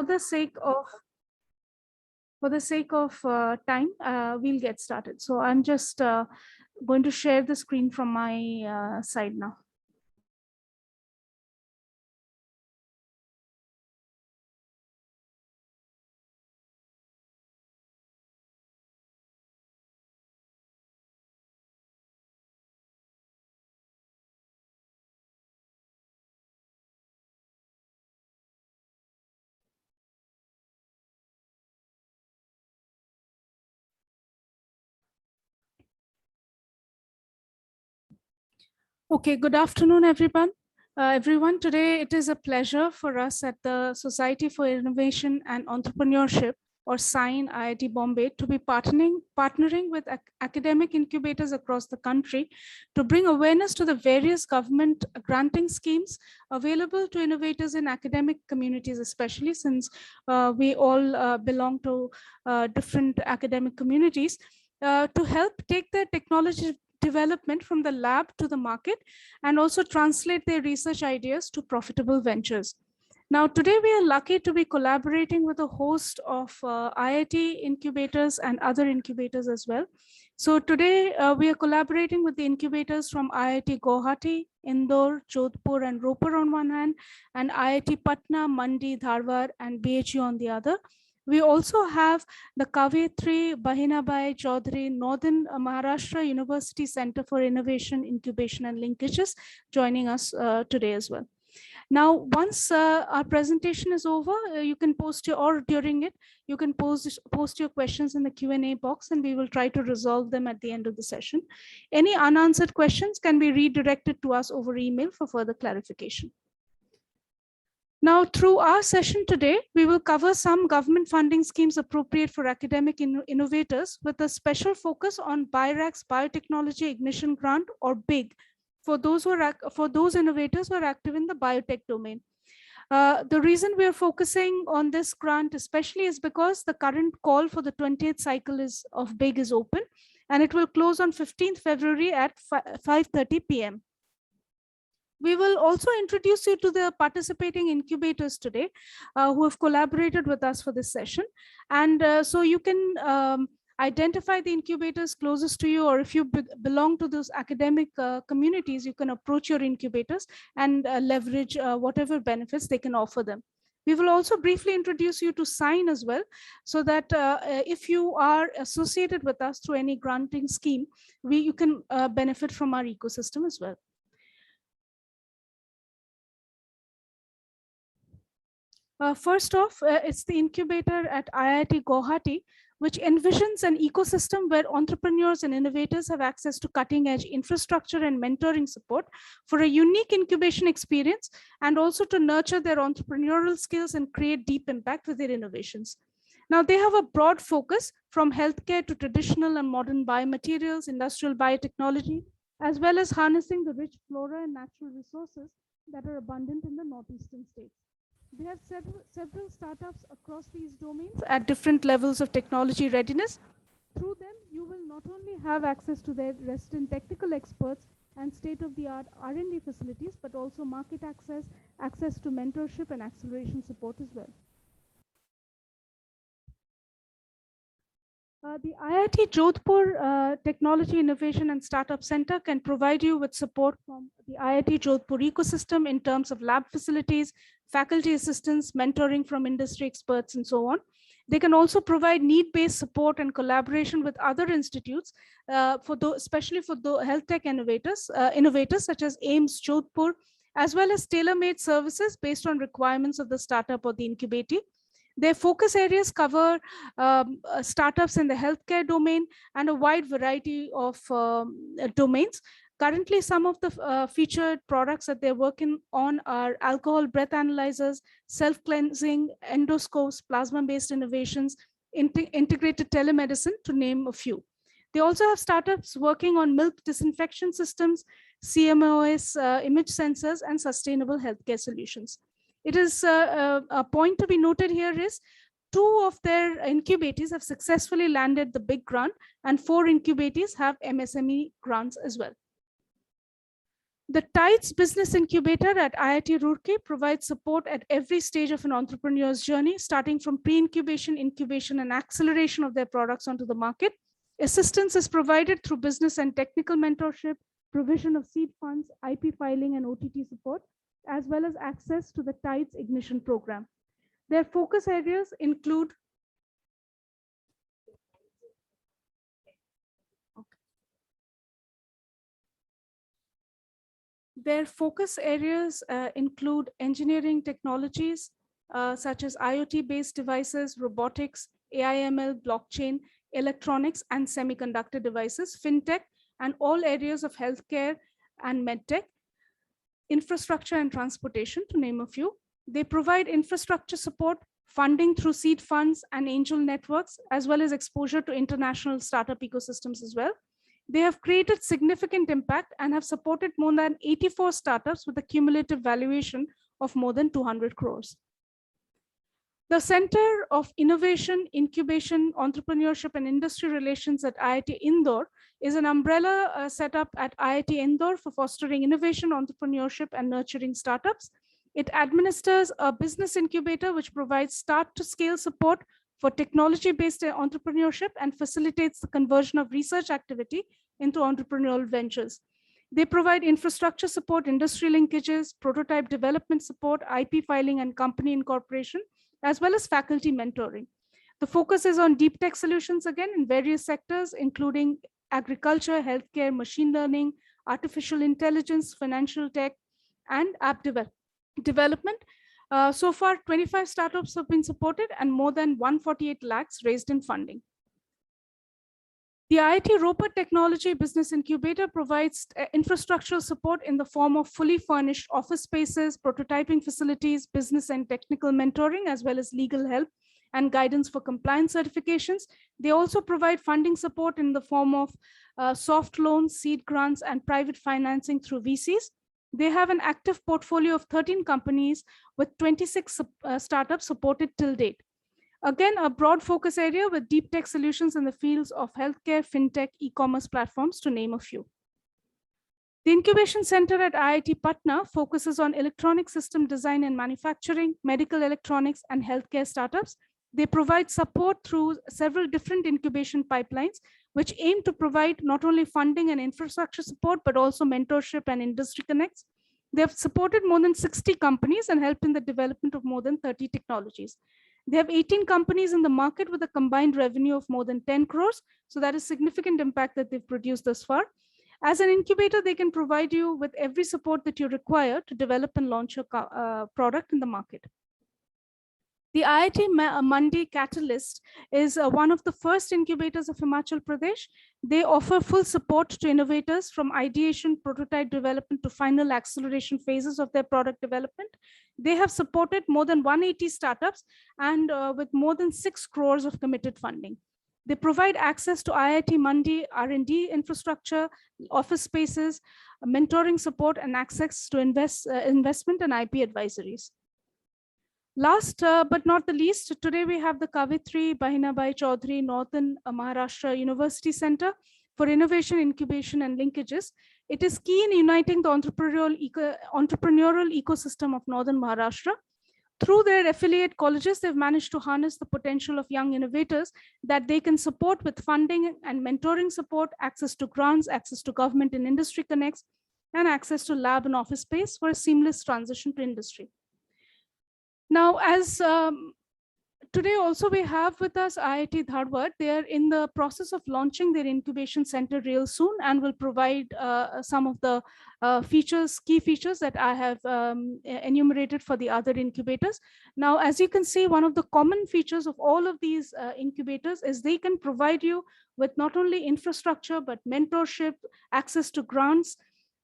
the sake of time, we'll get started. So I'm just going to share the screen from my side now. Okay, good afternoon, everyone. Today it is a pleasure for us at the Society for Innovation and Entrepreneurship, or SINE IIT Bombay, to be partnering with academic incubators across the country to bring awareness to the various government granting schemes available to innovators in academic communities, especially since we all belong to different academic communities, to help take their technology development from the lab to the market and also translate their research ideas to profitable ventures. Now, today we are lucky to be collaborating with a host of IIT incubators and other incubators as well. So today we are collaborating with the incubators from IIT Guwahati, Indore, Jodhpur, and Ropar on one hand, and IIT Patna, Mandi, Dharwad, and BHU on the other. We also have the Kavitri Bahinabai Chaudhary Northern Maharashtra University Center for Innovation, Incubation, and Linkages joining us today as well. Now, once our presentation is over, you can post or during it, you can post your questions in the Q&A box, and we will try to resolve them at the end of the session. Any unanswered questions can be redirected to us over email for further clarification. Now, through our session today, we will cover some government funding schemes appropriate for academic innovators with a special focus on BIRAC's Biotechnology Ignition Grant, or BIG, for those innovators who are active in the biotech domain. The reason we are focusing on this grant especially is because the current call for the 20th cycle of BIG is open, and it will close on 15th February at 5:30 p.m. We will also introduce you to the participating incubators today who have collaborated with us for this session. And so you can identify the incubators closest to you, or if you belong to those academic communities, you can approach your incubators and leverage whatever benefits they can offer them. We will also briefly introduce you to SINE as well, so that if you are associated with us through any granting scheme, you can benefit from our ecosystem as well. First off, it's the incubator at IIT Guwahati, which envisions an ecosystem where entrepreneurs and innovators have access to cutting-edge infrastructure and mentoring support for a unique incubation experience, and also to nurture their entrepreneurial skills and create deep impact with their innovations. Now, they have a broad focus from healthcare to traditional and modern biomaterials, industrial biotechnology, as well as harnessing the rich flora and natural resources that are abundant in the northeastern states. They have several startups across these domains at different levels of technology readiness. Through them, you will not only have access to their resident technical experts and state-of-the-art R&D facilities, but also market access to mentorship and acceleration support as well. The IIT Jodhpur Technology Innovation and Startup Center can provide you with support from the IIT Jodhpur ecosystem in terms of lab facilities, faculty assistance, mentoring from industry experts, and so on. They can also provide need-based support and collaboration with other institutes, especially for the health tech innovators such as AIIMS Jodhpur, as well as tailor-made services based on requirements of the startup or the incubator. Their focus areas cover startups in the healthcare domain and a wide variety of domains. Currently, some of the featured products that they're working on are alcohol breath analyzers, self-cleansing endoscopes, plasma-based innovations, integrated telemedicine, to name a few. They also have startups working on milk disinfection systems, CMOS image sensors, and sustainable healthcare solutions. It is a point to be noted here is 2 of their incubators have successfully landed the big grant, and 4 incubators have MSME grants as well. The TIDES Business Incubator at IIT Roorkee provides support at every stage of an entrepreneur's journey, starting from pre-incubation, incubation, and acceleration of their products onto the market. Assistance is provided through business and technical mentorship, provision of seed funds, IP filing, and OTT support, as well as access to the TIDES Ignition program. Their focus areas include engineering technologies such as IoT-based devices, robotics, AI/ML, blockchain, electronics, and semiconductor devices, fintech, and all areas of healthcare and medtech, infrastructure and transportation, to name a few. They provide infrastructure support, funding through seed funds and angel networks, as well as exposure to international startup ecosystems as well. They have created significant impact and have supported more than 84 startups with a cumulative valuation of more than 200 crores. The Center of Innovation, Incubation, Entrepreneurship, and Industry Relations at IIT Indore is an umbrella set up at IIT Indore for fostering innovation, entrepreneurship, and nurturing startups. It administers a business incubator which provides start-to-scale support for technology-based entrepreneurship and facilitates the conversion of research activity into entrepreneurial ventures. They provide infrastructure support, industry linkages, prototype development support, IP filing, and company incorporation, as well as faculty mentoring. The focus is on deep tech solutions again in various sectors, including agriculture, healthcare, machine learning, artificial intelligence, financial tech, and app development. So far, 25 startups have been supported and more than 148 lakhs raised in funding. The IIT Roper Technology Business Incubator provides infrastructural support in the form of fully furnished office spaces, prototyping facilities, business and technical mentoring, as well as legal help and guidance for compliance certifications. They also provide funding support in the form of soft loans, seed grants, and private financing through VCs. They have an active portfolio of 13 companies with 26 startups supported till date. Again, a broad focus area with deep tech solutions in the fields of healthcare, fintech, e-commerce platforms, to name a few. The Incubation Center at IIT Patna focuses on electronic system design and manufacturing, medical electronics, and healthcare startups. They provide support through several different incubation pipelines, which aim to provide not only funding and infrastructure support, but also mentorship and industry connects. They have supported more than 60 companies and helped in the development of more than 30 technologies. They have 18 companies in the market with a combined revenue of more than 10 crores. So that is significant impact that they've produced thus far. As an incubator, they can provide you with every support that you require to develop and launch your product in the market. The IIT Mandi Catalyst is one of the first incubators of Himachal Pradesh. They offer full support to innovators from ideation, prototype development to final acceleration phases of their product development. They have supported more than 180 startups and with more than 6 crores of committed funding. They provide access to IIT Mandi R&D infrastructure, office spaces, mentoring support, and access to investment and IP advisories. Last but not the least, today we have the Kavitri Bahinabai Chaudhary Northern Maharashtra University Center for Innovation, Incubation, and Linkages. It is key in uniting the entrepreneurial ecosystem of Northern Maharashtra. Through their affiliate colleges, they've managed to harness the potential of young innovators that they can support with funding and mentoring support, access to grants, access to government and industry connects, and access to lab and office space for a seamless transition to industry. Now, as today also we have with us IIT Dharwad. They are in the process of launching their incubation center real soon and will provide some of the key features that I have enumerated for the other incubators. Now, as you can see, one of the common features of all of these incubators is they can provide you with not only infrastructure, but mentorship, access to grants.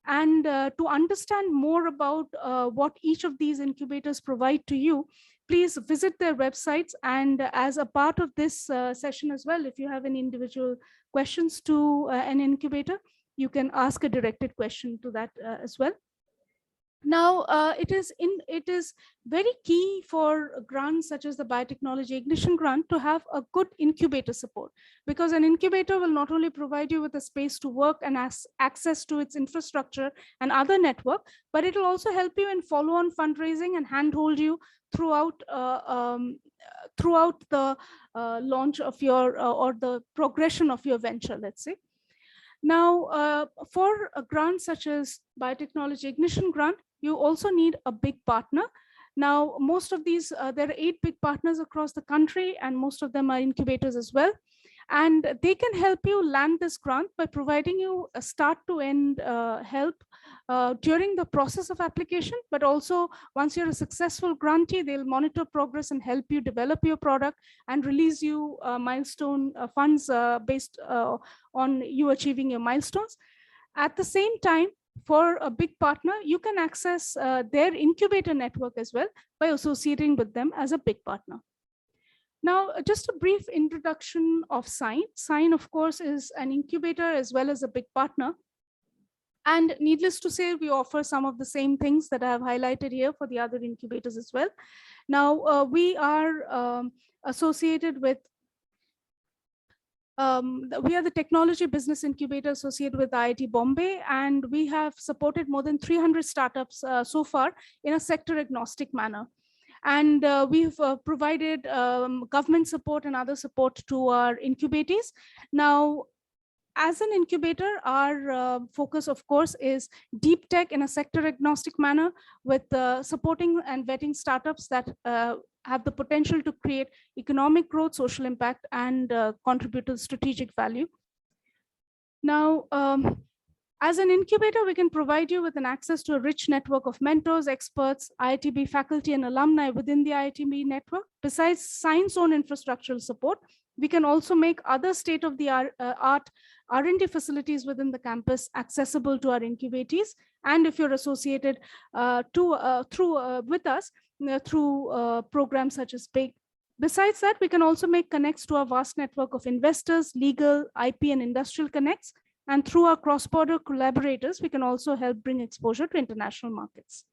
And to understand more about what each of these incubators provide to you, please visit their websites. And as a part of this session as well, if you have any individual questions to an incubator, you can ask a directed question to that as well. Now, it is very key for grants such as the Biotechnology Ignition Grant to have a good incubator support, because an incubator will not only provide you with a space to work and access to its infrastructure and other network, but it will also help you in follow-on fundraising and handhold you throughout throughout the launch of your or the progression of your venture, let's say. Now, for a grant such as Biotechnology Ignition Grant, you also need a big partner. Now, most of these, there are 8 big partners across the country, and most of them are incubators as well. And they can help you land this grant by providing you a start to end help during the process of application, but also once you're a successful grantee, they'll monitor progress and help you develop your product and release you milestone funds based on you achieving your milestones. At the same time, for a big partner, you can access their incubator network as well by associating with them as a big partner. Now, just a brief introduction of Sign. Sign, of course, is an incubator as well as a big partner. And needless to say, we offer some of the same things that I have highlighted here for the other incubators as well. Now, we are associated with we are the Technology Business Incubator associated with IIT Bombay, and we have supported more than 300 startups so far in a sector agnostic manner. And we've provided government support and other support to our incubatees. Now, as an incubator, our focus, of course, is deep tech in a sector agnostic manner, with supporting and vetting startups that have the potential to create economic growth, social impact, and contribute to strategic value. Now, as an incubator, we can provide you with an access to a rich network of mentors, experts, IITB faculty, and alumni within the IITB network. Besides Sign's own infrastructural support, we can also make other state-of-the-art R&D facilities within the campus accessible to our incubatees. And if you're associated with us through programs such as BIG. Besides that, we can also make connects to our vast network of investors, legal, IP, and industrial connects. And through our cross-border collaborators, we can also help bring exposure to international markets.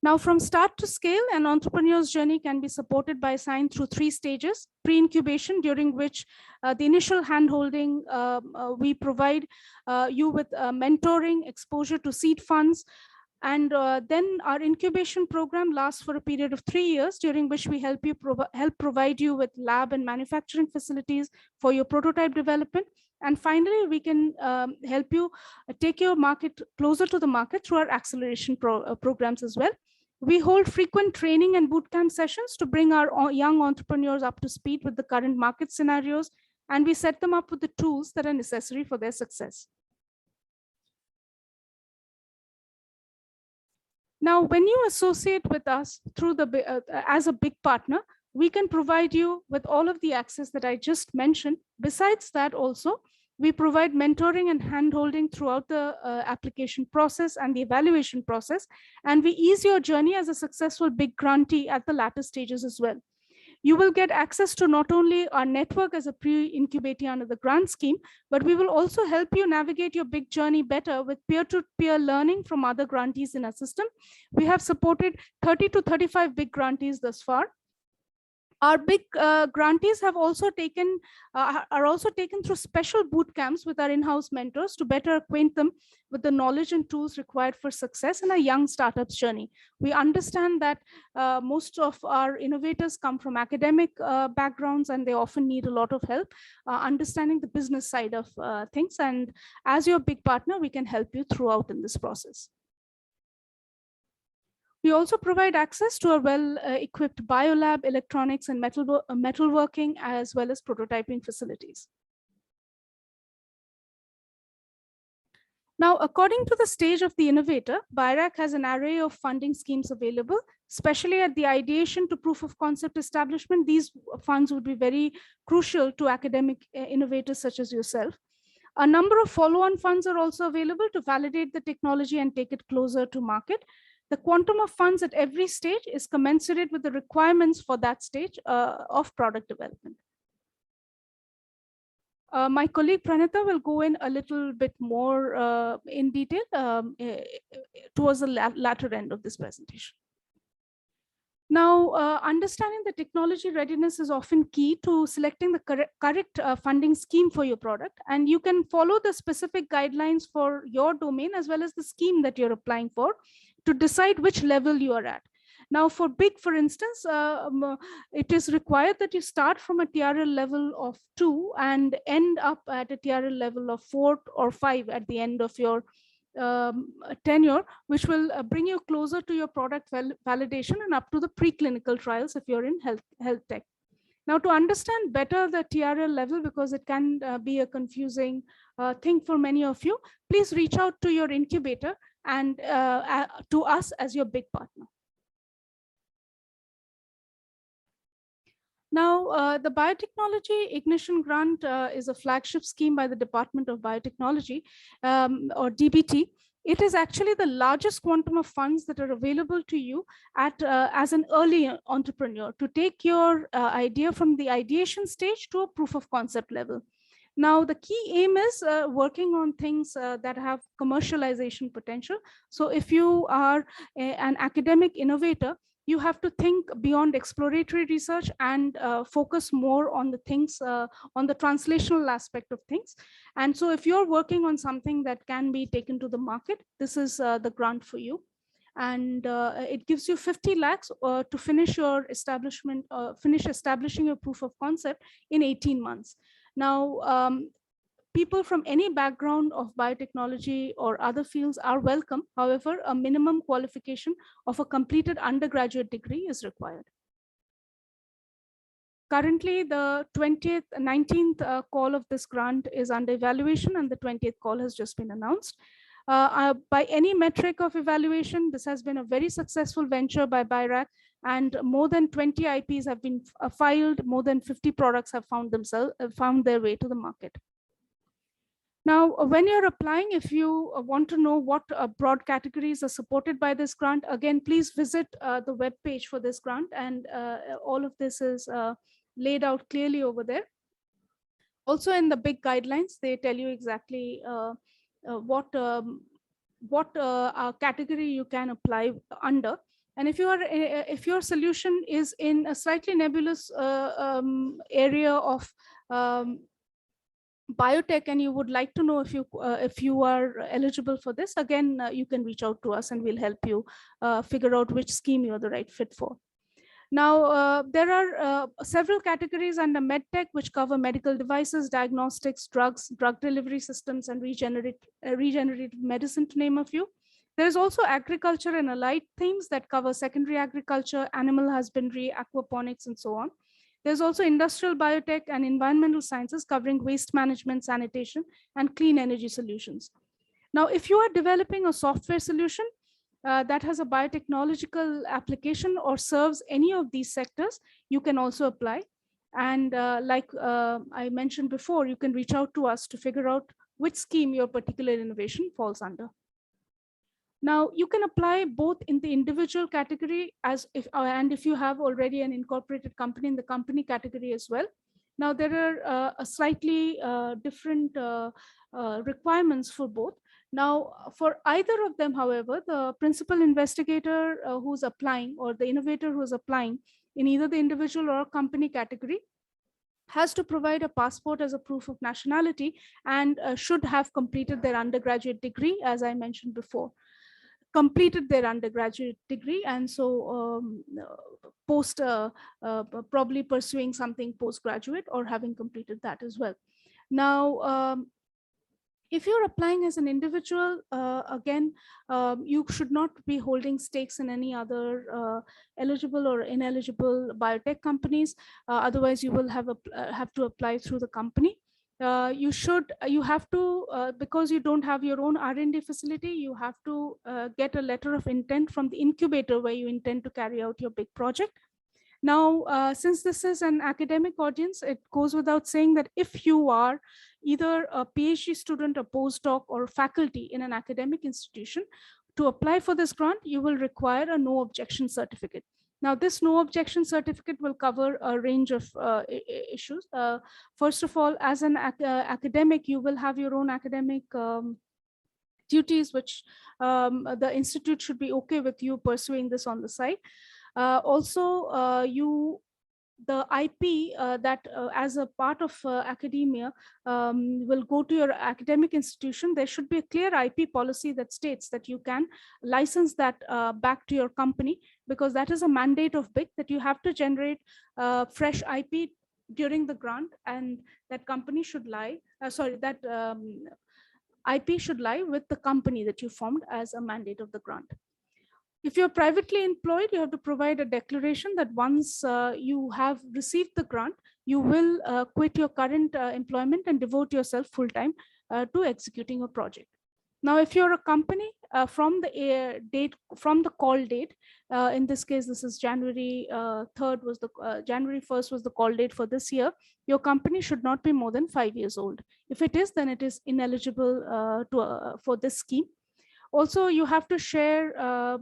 Now, from start to scale, an entrepreneur's journey can be supported by Sign through 3 stages: pre-incubation, during which the initial handholding, we provide you with mentoring, exposure to seed funds, and then our incubation program lasts for a period of 3 years, during which we help provide you with lab and manufacturing facilities for your prototype development. And finally, we can help you take your market closer to the market through our acceleration programs as well. We hold frequent training and bootcamp sessions to bring our young entrepreneurs up to speed with the current market scenarios, and we set them up with the tools that are necessary for their success. Now, when you associate with us through the as a big partner, we can provide you with all of the access that I just mentioned. Besides that, also, we provide mentoring and handholding throughout the application process and the evaluation process, and we ease your journey as a successful big grantee at the latter stages as well. You will get access to not only our network as a pre-incubatee under the grant scheme, but we will also help you navigate your big journey better with peer-to-peer learning from other grantees in our system. We have supported 30 to 35 big grantees thus far. Our big grantees have also are also taken through special boot camps with our in-house mentors to better acquaint them with the knowledge and tools required for success in a young startup's journey. We understand that most of our innovators come from academic backgrounds, and they often need a lot of help understanding the business side of things. And as your big partner, we can help you throughout in this process. We also provide access to a well-equipped biolab, electronics, and metalworking, as well as prototyping facilities. Now, according to the stage of the innovator, BIRAC has an array of funding schemes available, especially at the ideation to proof of concept establishment. These funds would be very crucial to academic innovators such as yourself. A number of follow-on funds are also available to validate the technology and take it closer to market. The quantum of funds at every stage is commensurate with the requirements for that stage of product development. My colleague Pranita will go in a little bit more in detail towards the latter end of this presentation. Now, understanding the technology readiness is often key to selecting the correct funding scheme for your product. And you can follow the specific guidelines for your domain as well as the scheme that you're applying for to decide which level you are at. Now, for BIG, for instance, it is required that you start from a TRL level of 2 and end up at a TRL level of 4 or 5 at the end of your tenure, which will bring you closer to your product validation and up to the preclinical trials if you're in health tech. Now, to understand better the TRL level, because it can be a confusing thing for many of you, please reach out to your incubator and to us as your big partner. Now, the Biotechnology Ignition Grant is a flagship scheme by the Department of Biotechnology, or DBT. It is actually the largest quantum of funds that are available to you at, as an early entrepreneur to take your idea from the ideation stage to a proof of concept level. Now, the key aim is working on things that have commercialization potential. So if you are an academic innovator, you have to think beyond exploratory research and focus more on the things, on the translational aspect of things. And so if you're working on something that can be taken to the market, this is the grant for you. And it gives you 50 lakhs to finish your establishment, finish establishing your proof of concept in 18 months. Now, people from any background of biotechnology or other fields are welcome. However, a minimum qualification of a completed undergraduate degree is required. Currently, the 19th call of this grant is under evaluation, and the 20th call has just been announced. By any metric of evaluation, this has been a very successful venture by BIRAC, and more than 20 IPs have been filed, more than 50 products have found their way to the market. Now, when you're applying, if you want to know what broad categories are supported by this grant, again, please visit the web page for this grant, and all of this is laid out clearly over there. Also, in the big guidelines, they tell you exactly what category you can apply under. And if your solution is in a slightly nebulous area of biotech, and you would like to know if you are eligible for this, again, you can reach out to us and we'll help you figure out which scheme you're the right fit for. Now, there are several categories under MedTech, which cover medical devices, diagnostics, drugs, drug delivery systems, and regenerative medicine, to name a few. There's also agriculture and allied themes that cover secondary agriculture, animal husbandry, aquaponics, and so on. There's also industrial biotech and environmental sciences covering waste management, sanitation, and clean energy solutions. Now, if you are developing a software solution that has a biotechnological application or serves any of these sectors, you can also apply. And like I mentioned before, you can reach out to us to figure out which scheme your particular innovation falls under. Now, you can apply both in the individual category and if you have already an incorporated company, in the company category as well. Now, there are a slightly different requirements for both. Now, for either of them, however, the principal investigator who's applying, or the innovator who's applying in either the individual or company category, has to provide a passport as a proof of nationality and should have completed their undergraduate degree, as I mentioned before. Completed their undergraduate degree, and so probably pursuing something postgraduate or having completed that as well. Now, if you're applying as an individual, again, you should not be holding stakes in any other eligible or ineligible biotech companies. Otherwise, you will have to apply through the company. You have to, because you don't have your own R&D facility, you have to get a letter of intent from the incubator where you intend to carry out your big project. Now, since this is an academic audience, it goes without saying that if you are either a PhD student, a postdoc, or faculty in an academic institution, to apply for this grant, you will require a no objection certificate. Now, this no objection certificate will cover a range of issues. First of all, as an academic, you will have your own academic duties, which the institute should be okay with you pursuing this on the side. Also, the IP that as a part of academia will go to your academic institution, there should be a clear IP policy that states that you can license that back to your company, because that is a mandate of BIC, that you have to generate fresh IP during the grant, and that company should lie, that IP should lie with the company that you formed as a mandate of the grant. If you're privately employed, you have to provide a declaration that once you have received the grant, you will quit your current employment and devote yourself full-time to executing a project. Now, if you're a company, from the call date, in this case, this is January 3rd was the January 1st was the call date for this year. Your company should not be more than 5 years old. If it is, then it is ineligible for this scheme. Also, you have to share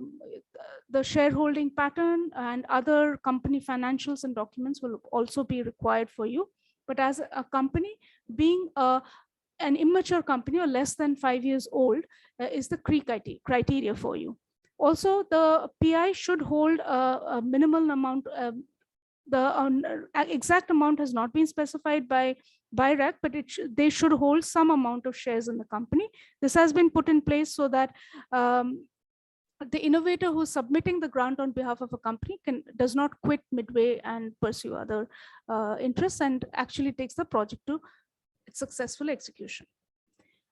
the shareholding pattern, and other company financials and documents will also be required for you. But as a company, being an immature company or less than 5 years old is the criteria for you. Also, the PI should hold a minimal amount. The exact amount has not been specified by RAC, but they should hold some amount of shares in the company. This has been put in place so that the innovator who's submitting the grant on behalf of a company does not quit midway and pursue other interests, and actually takes the project to its successful execution.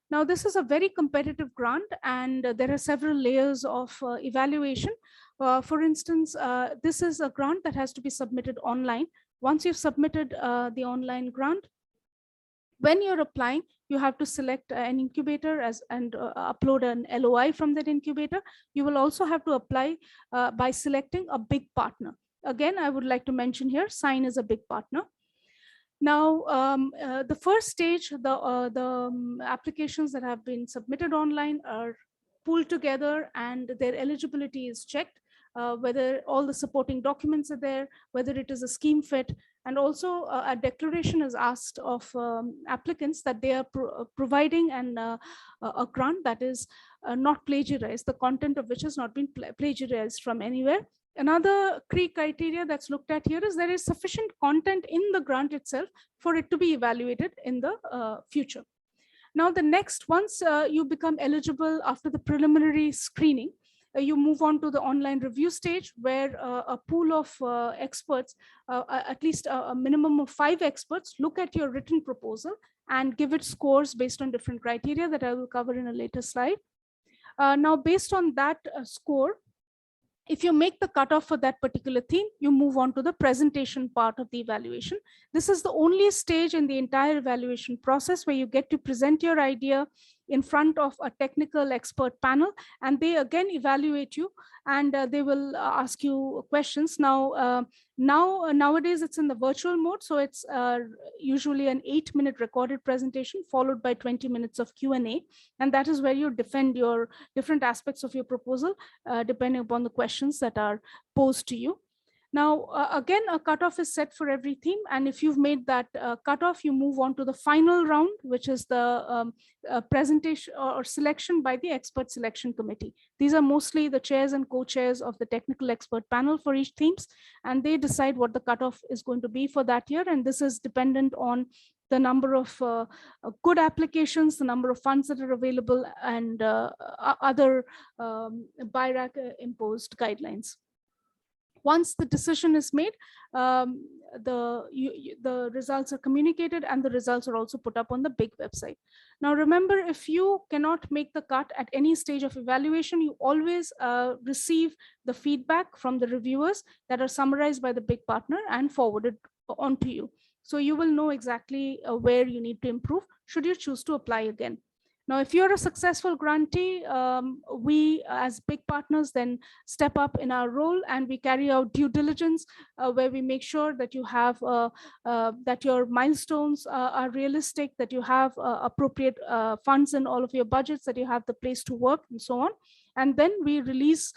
Now, this is a very competitive grant, and there are several layers of evaluation. For instance, this is a grant that has to be submitted online. Once you've submitted the online grant, when you're applying, you have to select an incubator and upload an LOI from that incubator. You will also have to apply by selecting a big partner. Again, I would like to mention here, SIGN is a big partner. Now, the first stage, the applications that have been submitted online are pooled together, and their eligibility is checked, whether all the supporting documents are there, whether it is a scheme fit, and also a declaration is asked of applicants that they are providing a grant that is not plagiarized, the content of which has not been plagiarized from anywhere. Another key criteria that's looked at here is there is sufficient content in the grant itself for it to be evaluated in the future. Now, the next, once you become eligible after the preliminary screening, you move on to the online review stage, where a pool of experts, at least a minimum of 5 experts, look at your written proposal and give it scores based on different criteria that I will cover in a later slide. Now, based on that score, if you make the cutoff for that particular theme, you move on to the presentation part of the evaluation. This is the only stage in the entire evaluation process where you get to present your idea in front of a technical expert panel, and they again evaluate you, and they will ask you questions. Now, nowadays it's in the virtual mode, so it's usually an 8-minute recorded presentation followed by 20 minutes of Q&A, and that is where you defend your different aspects of your proposal depending upon the questions that are posed to you. Now, again, a cutoff is set for every theme, and if you've made that cutoff, you move on to the final round, which is the presentation or selection by the expert selection committee. These are mostly the chairs and co-chairs of the technical expert panel for each themes, and they decide what the cutoff is going to be for that year, and this is dependent on the number of good applications, the number of funds that are available, and other BIRAC imposed guidelines. Once the decision is made, the results are communicated, and the results are also put up on the BIC website. Now, remember, if you cannot make the cut at any stage of evaluation, you always receive the feedback from the reviewers that are summarized by the BIC partner and forwarded on to you. So you will know exactly where you need to improve should you choose to apply again. Now, if you're a successful grantee, we as BIC partners then step up in our role, and we carry out due diligence where we make sure that you have that your milestones are realistic, that you have appropriate funds in all of your budgets, that you have the place to work, and so on. And then we release,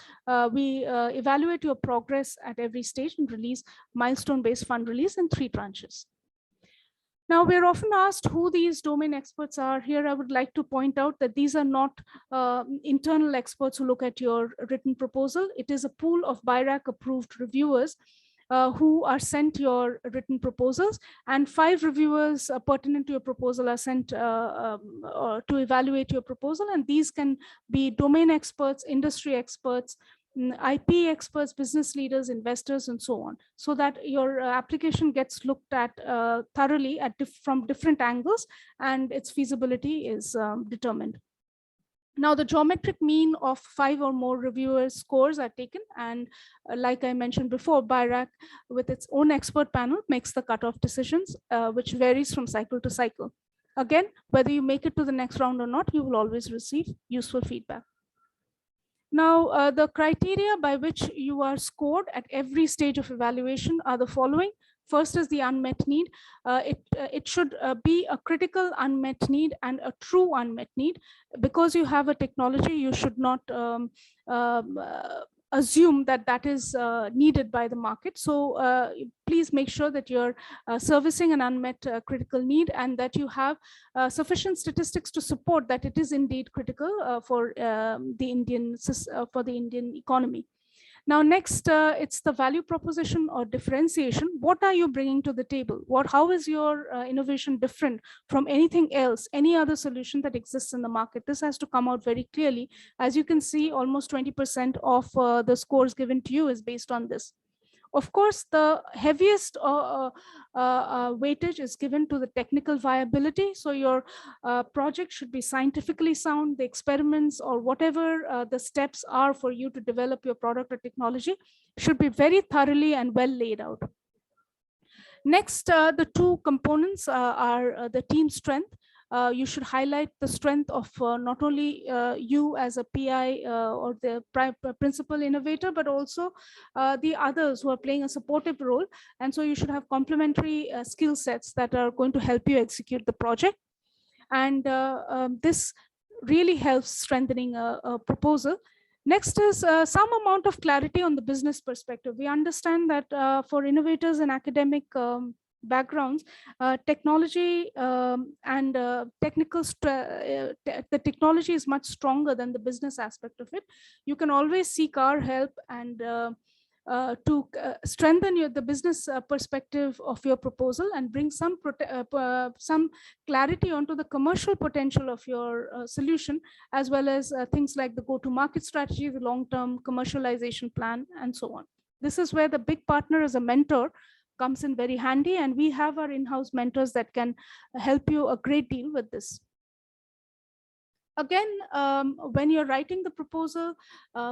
we evaluate your progress at every stage and release milestone-based fund release in 3 tranches. Now, we're often asked who these domain experts are. Here, I would like to point out that these are not internal experts who look at your written proposal. It is a pool of BIRAC approved reviewers who are sent your written proposals, and 5 reviewers pertinent to your proposal are sent to evaluate your proposal. And these can be domain experts, industry experts, IP experts, business leaders, investors, and so on, so that your application gets looked at thoroughly from different angles, and its feasibility is determined. Now, the geometric mean of 5 or more reviewers' scores are taken, and like I mentioned before, BIRAC, with its own expert panel, makes the cutoff decisions, which varies from cycle to cycle. Again, whether you make it to the next round or not, you will always receive useful feedback. Now, the criteria by which you are scored at every stage of evaluation are the following. First is the unmet need. It should be a critical unmet need and a true unmet need. Because you have a technology, you should not assume that that is needed by the market. So please make sure that you're servicing an unmet critical need, and that you have sufficient statistics to support that it is indeed critical for the Indian economy. Now, next, it's the value proposition or differentiation. What are you bringing to the table? How is your innovation different from anything else, any other solution that exists in the market? This has to come out very clearly. As you can see, almost 20% of the scores given to you is based on this. Of course, the heaviest weightage is given to the technical viability. So your project should be scientifically sound. The experiments or whatever the steps are for you to develop your product or technology should be very thoroughly and well laid out. Next, the 2 components are the team strength. You should highlight the strength of not only you as a PI or the principal innovator, but also the others who are playing a supportive role. And so you should have complementary skill sets that are going to help you execute the project. And this really helps strengthening a proposal. Next is some amount of clarity on the business perspective. We understand that for innovators and academic backgrounds, technology and the technology is much stronger than the business aspect of it. You can always seek our help and to strengthen the business perspective of your proposal and bring some clarity onto the commercial potential of your solution, as well as things like the go-to-market strategy, the long-term commercialization plan, and so on. This is where the big partner as a mentor comes in very handy, and we have our in-house mentors that can help you a great deal with this. Again, when you're writing the proposal,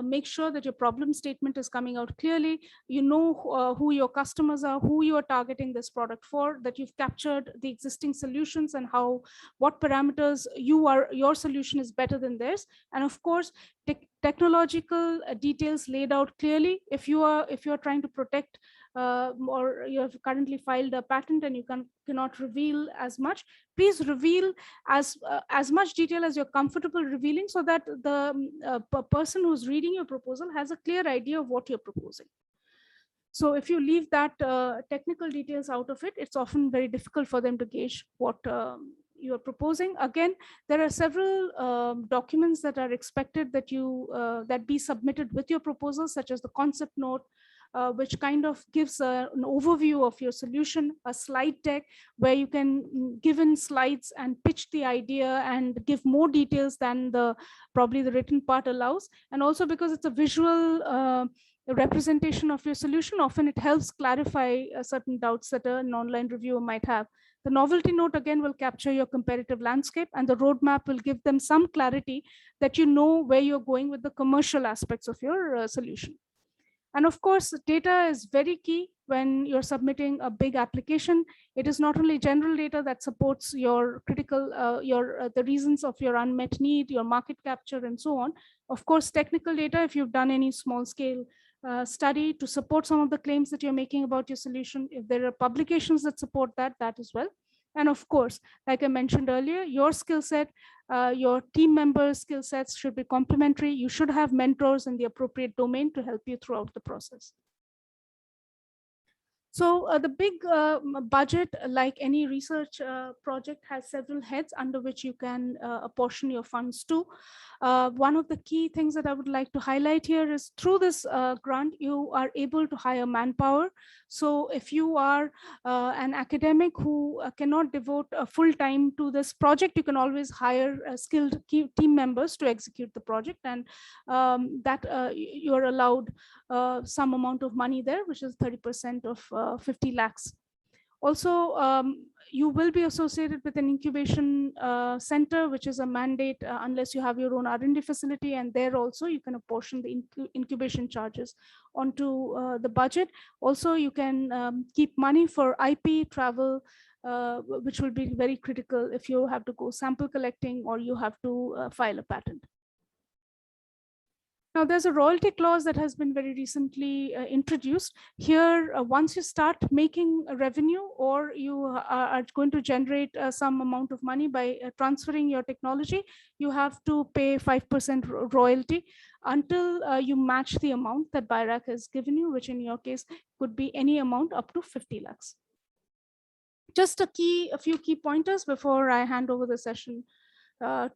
make sure that your problem statement is coming out clearly. You know who your customers are, who you are targeting this product for, that you've captured the existing solutions and what parameters your solution is better than theirs. And of course, technological details laid out clearly. If you are trying to protect or you have currently filed a patent and you cannot reveal as much, please reveal as much detail as you're comfortable revealing, so that the person who's reading your proposal has a clear idea of what you're proposing. So if you leave that technical details out of it, it's often very difficult for them to gauge what you are proposing. Again, there are several documents that are expected that be submitted with your proposal, such as the concept note, which kind of gives an overview of your solution, a slide deck where you can give in slides and pitch the idea and give more details than probably the written part allows. And also because it's a visual representation of your solution, often it helps clarify certain doubts that an online reviewer might have. The novelty note again will capture your competitive landscape, and the roadmap will give them some clarity that you know where you're going with the commercial aspects of your solution. And of course, data is very key when you're submitting a big application. It is not only general data that supports your critical, the reasons of your unmet need, your market capture, and so on. Of course, technical data, if you've done any small scale study to support some of the claims that you're making about your solution. If there are publications that support that as well. And of course, like I mentioned earlier, your skill set, your team members' skill sets should be complementary. You should have mentors in the appropriate domain to help you throughout the process. So the big budget, like any research project, has several heads under which you can apportion your funds to. One of the key things that I would like to highlight here is through this grant, you are able to hire manpower. So if you are an academic who cannot devote full time to this project, you can always hire skilled team members to execute the project, and that you're allowed some amount of money there, which is 30% of 50 lakhs. Also, you will be associated with an incubation center, which is a mandate unless you have your own R&D facility, and there also you can apportion the incubation charges onto the budget. Also, you can keep money for IP travel, which will be very critical if you have to go sample collecting or you have to file a patent. Now, there's a royalty clause that has been very recently introduced. Here, once you start making a revenue or you are going to generate some amount of money by transferring your technology, you have to pay 5% royalty until you match the amount that BIRAC has given you, which in your case could be any amount up to 50 lakhs. Just a few key pointers before I hand over the session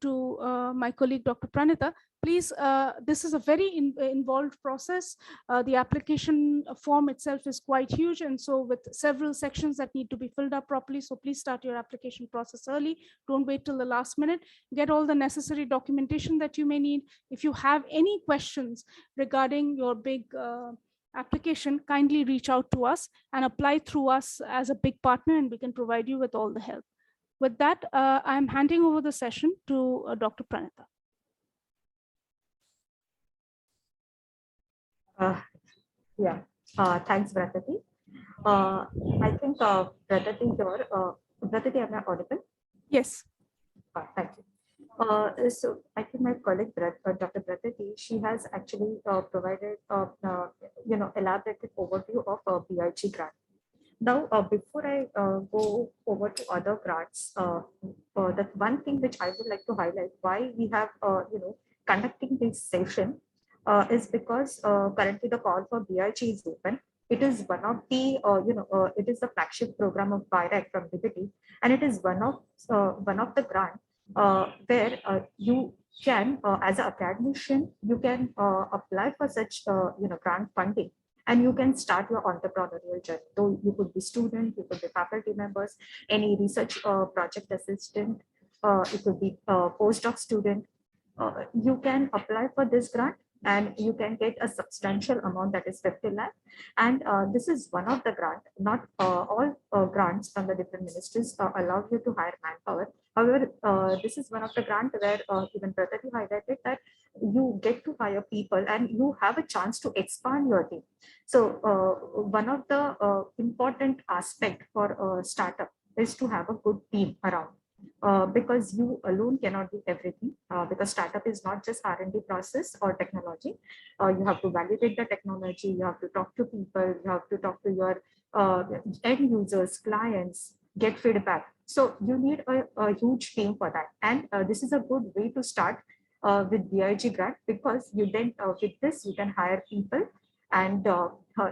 to my colleague, Dr. Pranita. Please, this is a very involved process. The application form itself is quite huge, and so with several sections that need to be filled up properly. So please start your application process early. Don't wait till the last minute. Get all the necessary documentation that you may need. If you have any questions regarding your big application, kindly reach out to us and apply through us as a big partner, and we can provide you with all the help. With that, I'm handing over the session to Dr. Pranita. Thanks, Bratati. I think Bratati here. Bratati, am I audible? Yes. Thank you. So I think my colleague Dr. Bratati, she has actually provided elaborated overview of BIG grant. Now, before I go over to other grants, that one thing which I would like to highlight why we have conducting this session is because currently the call for BIG is open. It is one of the it is the flagship program of BIRAC from DBT, and it is one of the grant where you can as an academician you can apply for such grant funding, and you can start your entrepreneurial journey. Though you could be student, you could be faculty members, any research project assistant, it could be a postdoc student. You can apply for this grant and you can get a substantial amount, that is 50 lakh. And this is one of the grant. Not all grants from the different ministries allow you to hire manpower. However, this is one of the grant where even Pratati highlighted that you get to hire people and you have a chance to expand your team. So one of the important aspect for a startup is to have a good team around. Because you alone cannot do everything, because startup is not just R&D process or technology. You have to validate the technology, you have to talk to people, you have to talk to your end users, clients, get feedback. So you need a huge team for that. And this is a good way to start with BIG grant, because you then with this you can hire people and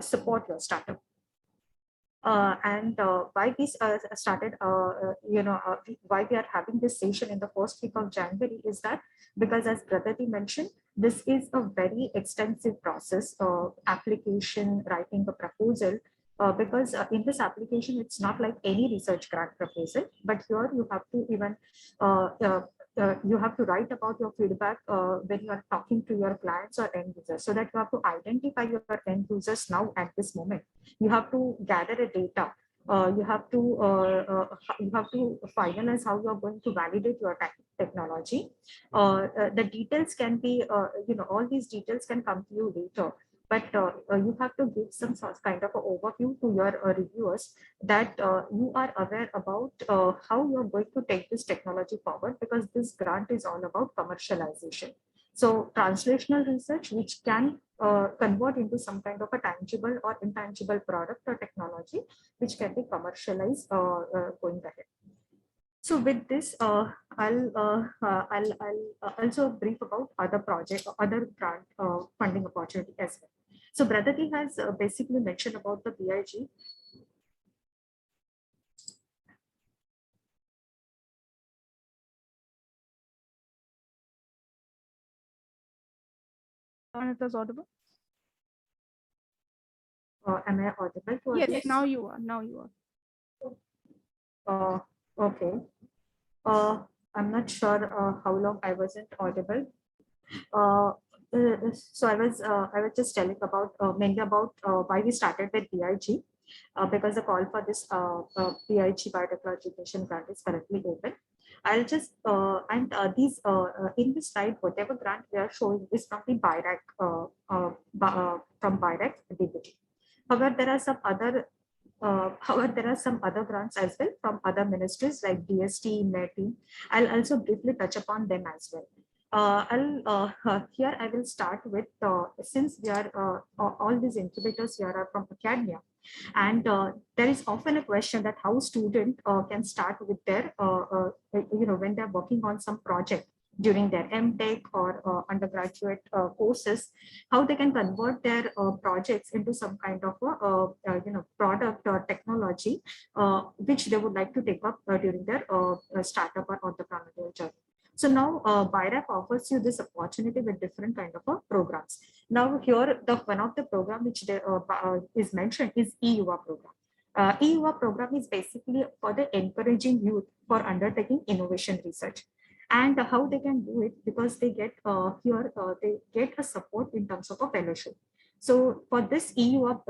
support your startup. And why we started, why we are having this session in the first week of January is that because, as Pratati mentioned, this is a very extensive process of application, writing a proposal, because in this application, it's not like any research grant proposal, but here you have to even you have to write about your feedback when you are talking to your clients or end users, so that you have to identify your end users now at this moment. You have to gather a data. You have to finalize how you are going to validate your technology. The details can be, all these details can come to you later. But you have to give some kind of an overview to your reviewers that you are aware about how you are going to take this technology forward, because this grant is all about commercialization. So translational research, which can convert into some kind of a tangible or intangible product or technology, which can be commercialized going ahead. So with this, I'll also brief about other project, other grant funding opportunity as well. So Bradati has basically mentioned about the BIG. Anita's audible? Am I audible to Yes, others? now you are. Now you are. Okay. I'm not sure how long I wasn't audible. So I was just telling about mainly about why we started with BIG, because the call for this BIG biotechnology education grant is currently open. I'll just these in this slide, whatever grant we are showing is from the BIRAC from BIRAC DBT. However, there are some other grants as well from other ministries like DST, METI. I'll also briefly touch upon them as well. Here I will start with since we are all these incubators here are from academia, and there is often a question that how student can start with their when they're working on some project during their MTech or undergraduate courses, how they can convert their projects into some kind of a product or technology which they would like to take up during their startup or entrepreneurial journey. So now BIRAC offers you this opportunity with different kind of programs. Now here the one of the program which is mentioned is EUA program. EUA program is basically for the encouraging youth for undertaking innovation research. And how they can do it, because they get they get a support in terms of a fellowship. So for this EUA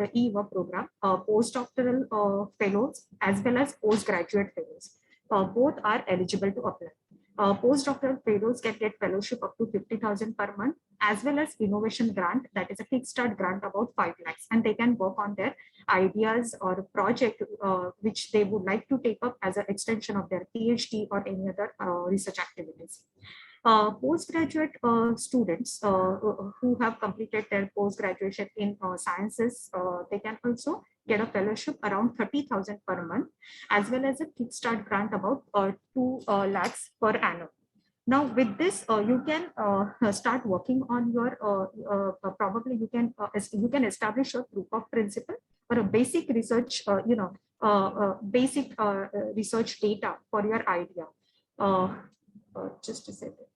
program, postdoctoral fellows as well as postgraduate fellows, both are eligible to apply. Postdoctoral fellows can get fellowship up to 50,000 per month, as well as innovation grant, that is a kickstart grant about 5 lakhs, and they can work on their ideas or project which they would like to take up as an extension of their PhD or any other research activities. Postgraduate students who have completed their post graduation in sciences, they can also get a fellowship around 30,000 per month, as well as a kickstart grant about 2 lakhs per annum. Now with this, you can start working on your probably you can establish a proof of principle or a basic research basic research data for your idea. Just a second.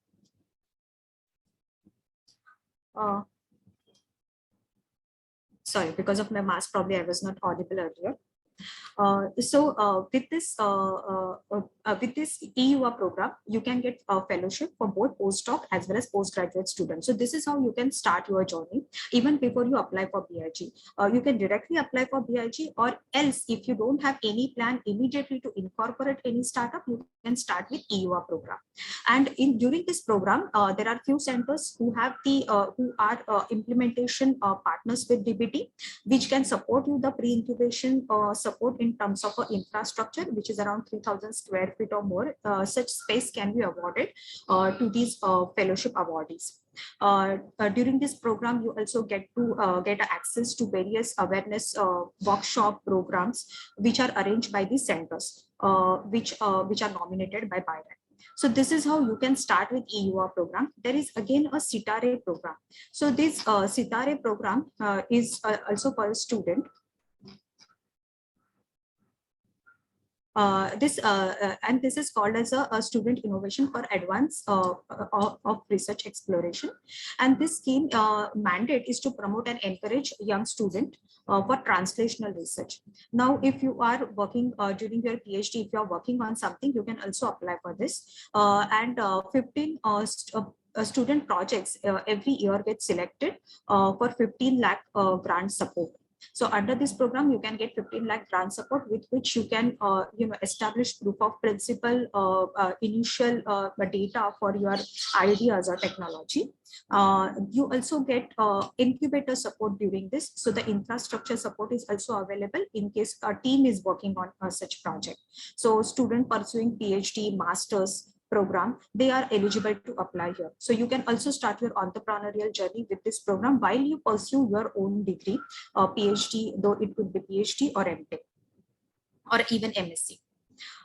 Sorry, because of my mask, probably I was not audible earlier. With this EUA program, you can get a fellowship for both postdoc as well as postgraduate students. So this is how you can start your journey even before you apply for BIG. You can directly apply for BIG, or else if you don't have any plan immediately to incorporate any startup, you can start with EUA program. And during this program, there are few centers who have the who are implementation partners with DBT, which can support you the pre-incubation support in terms of infrastructure, which is around 3,000 square feet or more. Such space can be awarded to these fellowship awardees. During this program, you also get to get access to various awareness workshop programs, which are arranged by the centers, which are nominated by BIRAC. So this is how you can start with EUA program. There is again a CITARE program. So this CITARE program is also for a student. And this is called as a student innovation for advance of research exploration. And this scheme mandate is to promote and encourage young student for translational research. Now, if you are working during your PhD, if you are working on something, you can also apply for this. 15 student projects every year get selected for 15 lakh grant support. So under this program, you can get 15 lakh grant support, with which you can establish proof of principle, initial data for your ideas or technology. You also get incubator support during this. So the infrastructure support is also available in case a team is working on such project. So student pursuing PhD, masters program, they are eligible to apply here. So you can also start your entrepreneurial journey with this program while you pursue your own degree, PhD, though it could be PhD or MTech or even MSc.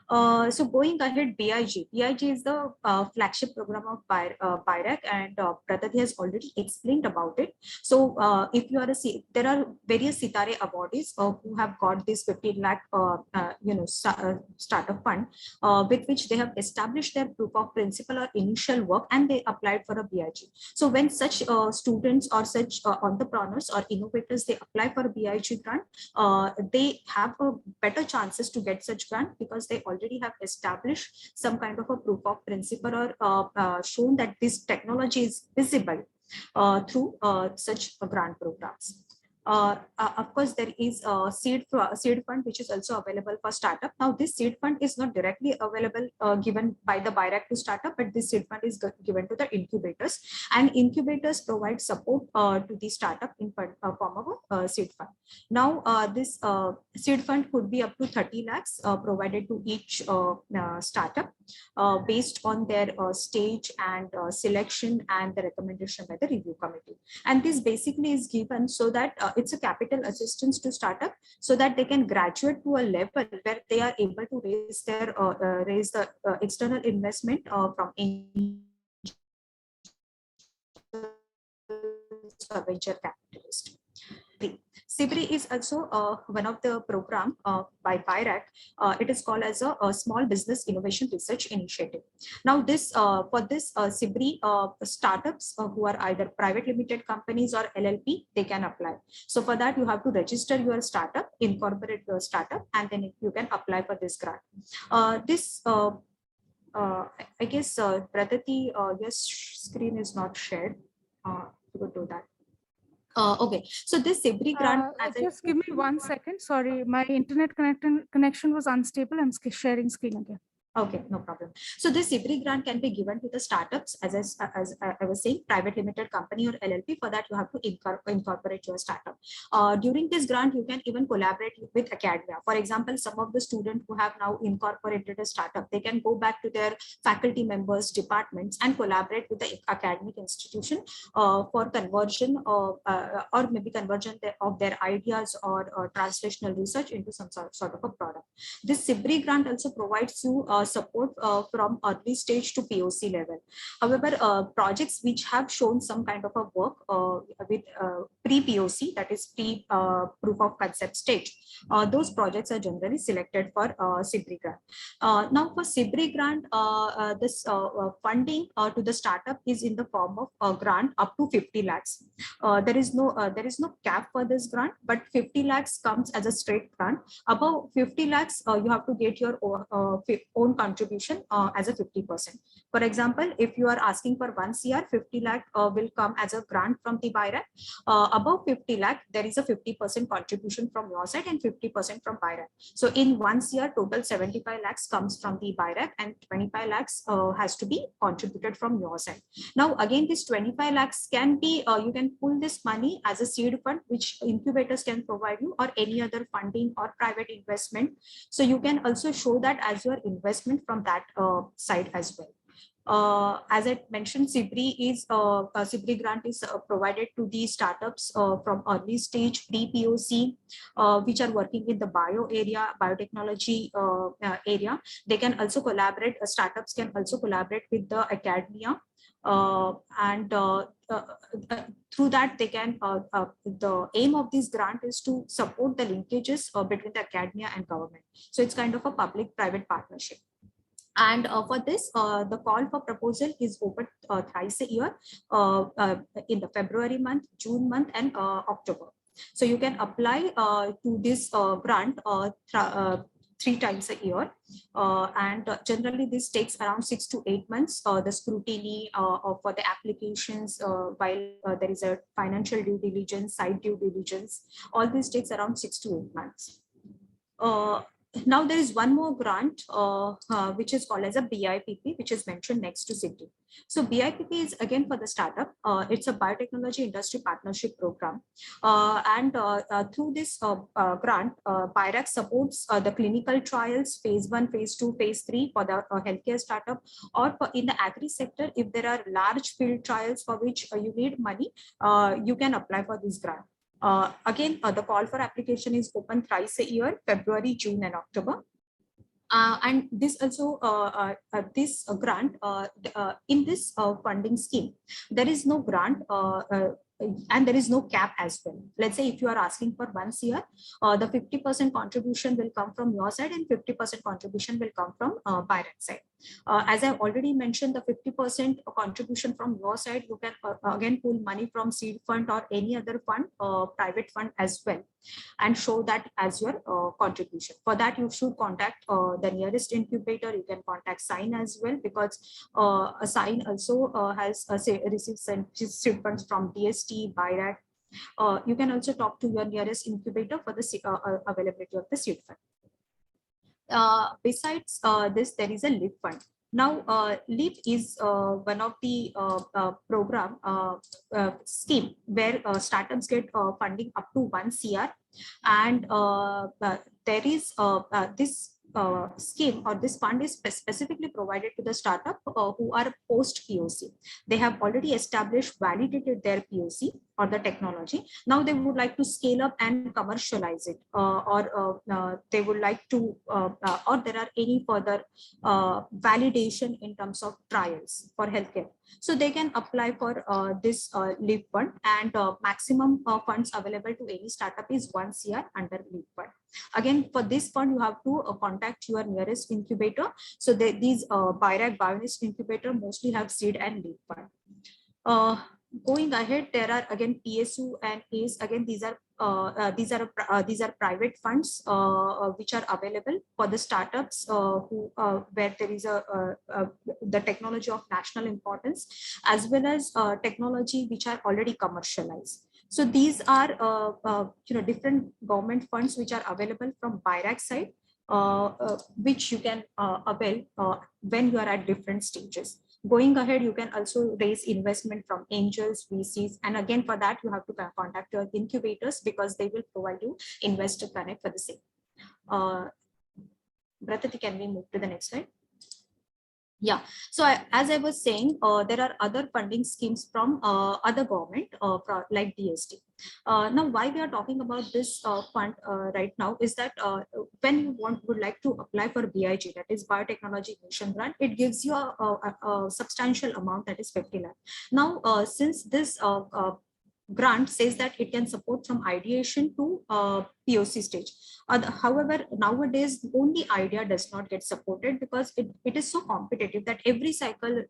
So going ahead, BIG is the flagship program of BIRAC, and Pratati has already explained about it. So if you are there are various Sitare awardees who have got this 15 lakh, startup fund, with which they have established their proof of principle or initial work, and they applied for a BIG. So when such students or such entrepreneurs or innovators, they apply for a BIG grant, they have a better chances to get such grant because they already have established some kind of a proof of principle, or shown that this technology is visible through such grant programs. Of course, there is a seed fund which is also available for startup. Now, this seed fund is not directly available given by the BIRAC to startup, but this seed fund is given to the incubators, and incubators provide support to the startup in form of a seed fund. Now, this seed fund could be up to 30 lakhs provided to each startup based on their stage and selection and the recommendation by the review committee. And this basically is given so that it's a capital assistance to startup, so that they can graduate to a level where they are able to raise the external investment from venture capitalist. SIBRI is also one of the program by BIRAC. It is called as a Small Business Innovation Research Initiative. Now, this for this SIBRI, startups who are either private limited companies or LLP, they can apply. So for that, you have to register your startup, incorporate your startup, and then you can apply for this grant. I guess Pratati, your screen is not shared. You could do that. Okay, so this SIBRI grant, just give me 1 second. Sorry, my internet connection was unstable. I'm sharing screen again. Okay, no problem. So this SIBRI grant can be given to the startups, as I was saying, private limited company or LLP. For that, you have to incorporate your startup. During this grant, you can even collaborate with academia. For example, some of the students who have now incorporated a startup, they can go back to their faculty members, departments, and collaborate with the academic institution for conversion or maybe conversion of their ideas or translational research into some sort of a product. This SIBRI grant also provides you support from early stage to POC level. However, projects which have shown some kind of a work with pre-POC, that is proof of concept stage, those projects are generally selected for SIBRI grant. Now, for SIBRI grant, this funding to the startup is in the form of a grant up to 50 lakhs. There is no cap for this grant, but 50 lakhs comes as a straight grant. Above 50 lakhs, you have to get your own contribution as a 50%. For example, if you are asking for 1 CR, 50 lakh will come as a grant from the BIRAC. Above 50 lakh, there is a 50% contribution from your side and 50% from BIRAC. So in 1 CR, total 75 lakhs comes from the BIRAC, and 25 lakhs has to be contributed from your side. Now, again, this 25 lakhs can be, you can pull this money as a seed fund, which incubators can provide you, or any other funding or private investment. So you can also show that as your investment from that side as well. As I mentioned, SIBRI grant is provided to the startups from early stage pre-POC, which are working in the biotechnology area. They can also collaborate, startups can also collaborate with the academia. And through that, they can, the aim of this grant is to support the linkages between the academia and government. So it's kind of a public-private partnership. And for this, the call for proposal is open thrice a year in the February month, June month, and October. So you can apply to this grant 3 times a year, and generally this takes around 6 to 8 months. The scrutiny for the applications, while there is a financial due diligence, site due diligence, all this takes around 6 to 8 months. Now there is one more grant which is called as a BIPP, which is mentioned next to SIBRI. So BIPP is again for the startup. It's a biotechnology industry partnership program, and through this grant, BIRAC supports the clinical trials, phase 1, phase 2, phase 3 for the healthcare startup, or in the agri sector. If there are large field trials for which you need money, you can apply for this grant. Again, the call for application is open thrice a year, February, June, and October. And this also this grant in this funding scheme, there is no grant and there is no cap as well. Let's say if you are asking for 1 year, the 50% contribution will come from your side and 50% contribution will come from BIRAC side. As I already mentioned, the 50% contribution from your side, you can again pull money from seed fund or any other fund, private fund as well, and show that as your contribution. For that, you should contact the nearest incubator. You can contact Sign as well, because a Sign also has received seed funds from DST, BIRAC. You can also talk to your nearest incubator for the availability of the seed fund. Besides this, there is a LEAP fund. Now, LEAP is one of the program scheme where startups get funding up to 1 CR, and there is this scheme or this fund is specifically provided to the startup who are post POC. They have already established, validated their POC or the technology. Now they would like to scale up and commercialize it, or they would like to, or there are any further validation in terms of trials for healthcare. So they can apply for this LEAP fund, and maximum funds available to any startup is 1 CR under LEAP fund. Again, for this fund, you have to contact your nearest incubator. So these BIRAC Bionist incubator mostly have seed and LEAP fund. Going ahead, there are again PSU and ACE. Again, these are private funds which are available for the startups who where there is the technology of national importance, as well as technology which are already commercialized. So these are different government funds which are available from BIRAC side, which you can avail when you are at different stages. Going ahead, you can also raise investment from angels, VCs, and again for that you have to contact your incubators, because they will provide you investor connect for the same. Bratati, can we move to the next slide? Yeah, so as I was saying, there are other funding schemes from other government like DST. Now, why we are talking about this fund right now is that when you would like to apply for BIG, that is Biotechnology Innovation Grant, it gives you a substantial amount, that is 50 lakh. Now, since this grant says that it can support from ideation to POC stage. However, nowadays only idea does not get supported, because it is so competitive that every cycle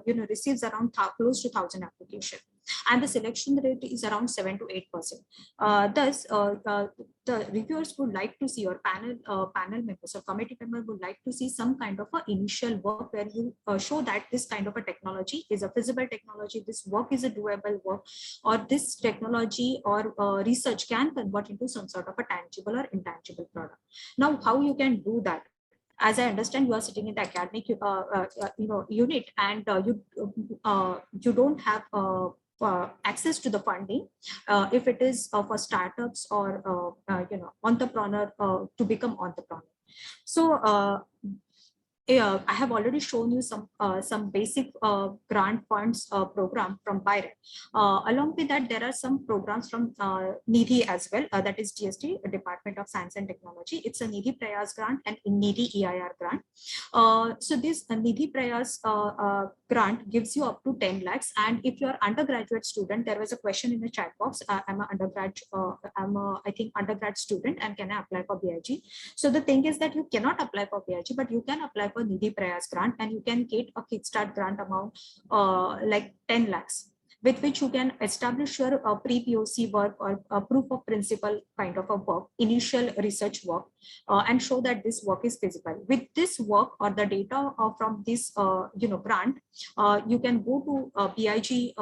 receives around close to 1,000 applications, and the selection rate is around 7 to 8%. Thus, the reviewers would like to see, or panel members or committee members would like to see some kind of a initial work where you show that this kind of a technology is a feasible technology, this work is a doable work, or this technology or research can convert into some sort of a tangible or intangible product. Now, how you can do that? As I understand, you are sitting in the academic unit, and you don't have access to the funding if it is for startups or entrepreneur to become entrepreneur. So I have already shown you some basic grant funds program from BIRAC. Along with that, there are some programs from NIDHI as well, that is DST, Department of Science and Technology. It's a NIDHI Prayas grant and NIDHI EIR grant. So this NIDHI Prayas grant gives you up to 10 lakhs. And if you're undergraduate student, there was a question in the chat box. I'm an undergrad, I think undergrad student, and can I apply for BIG? So the thing is that you cannot apply for BIG, but you can apply for NIDHI Prayas grant, and you can get a kickstart grant amount like 10 lakhs, with which you can establish your pre-POC work or proof of principle kind of a work, initial research work, and show that this work is feasible. With this work or the data from this grant, you can go to BIG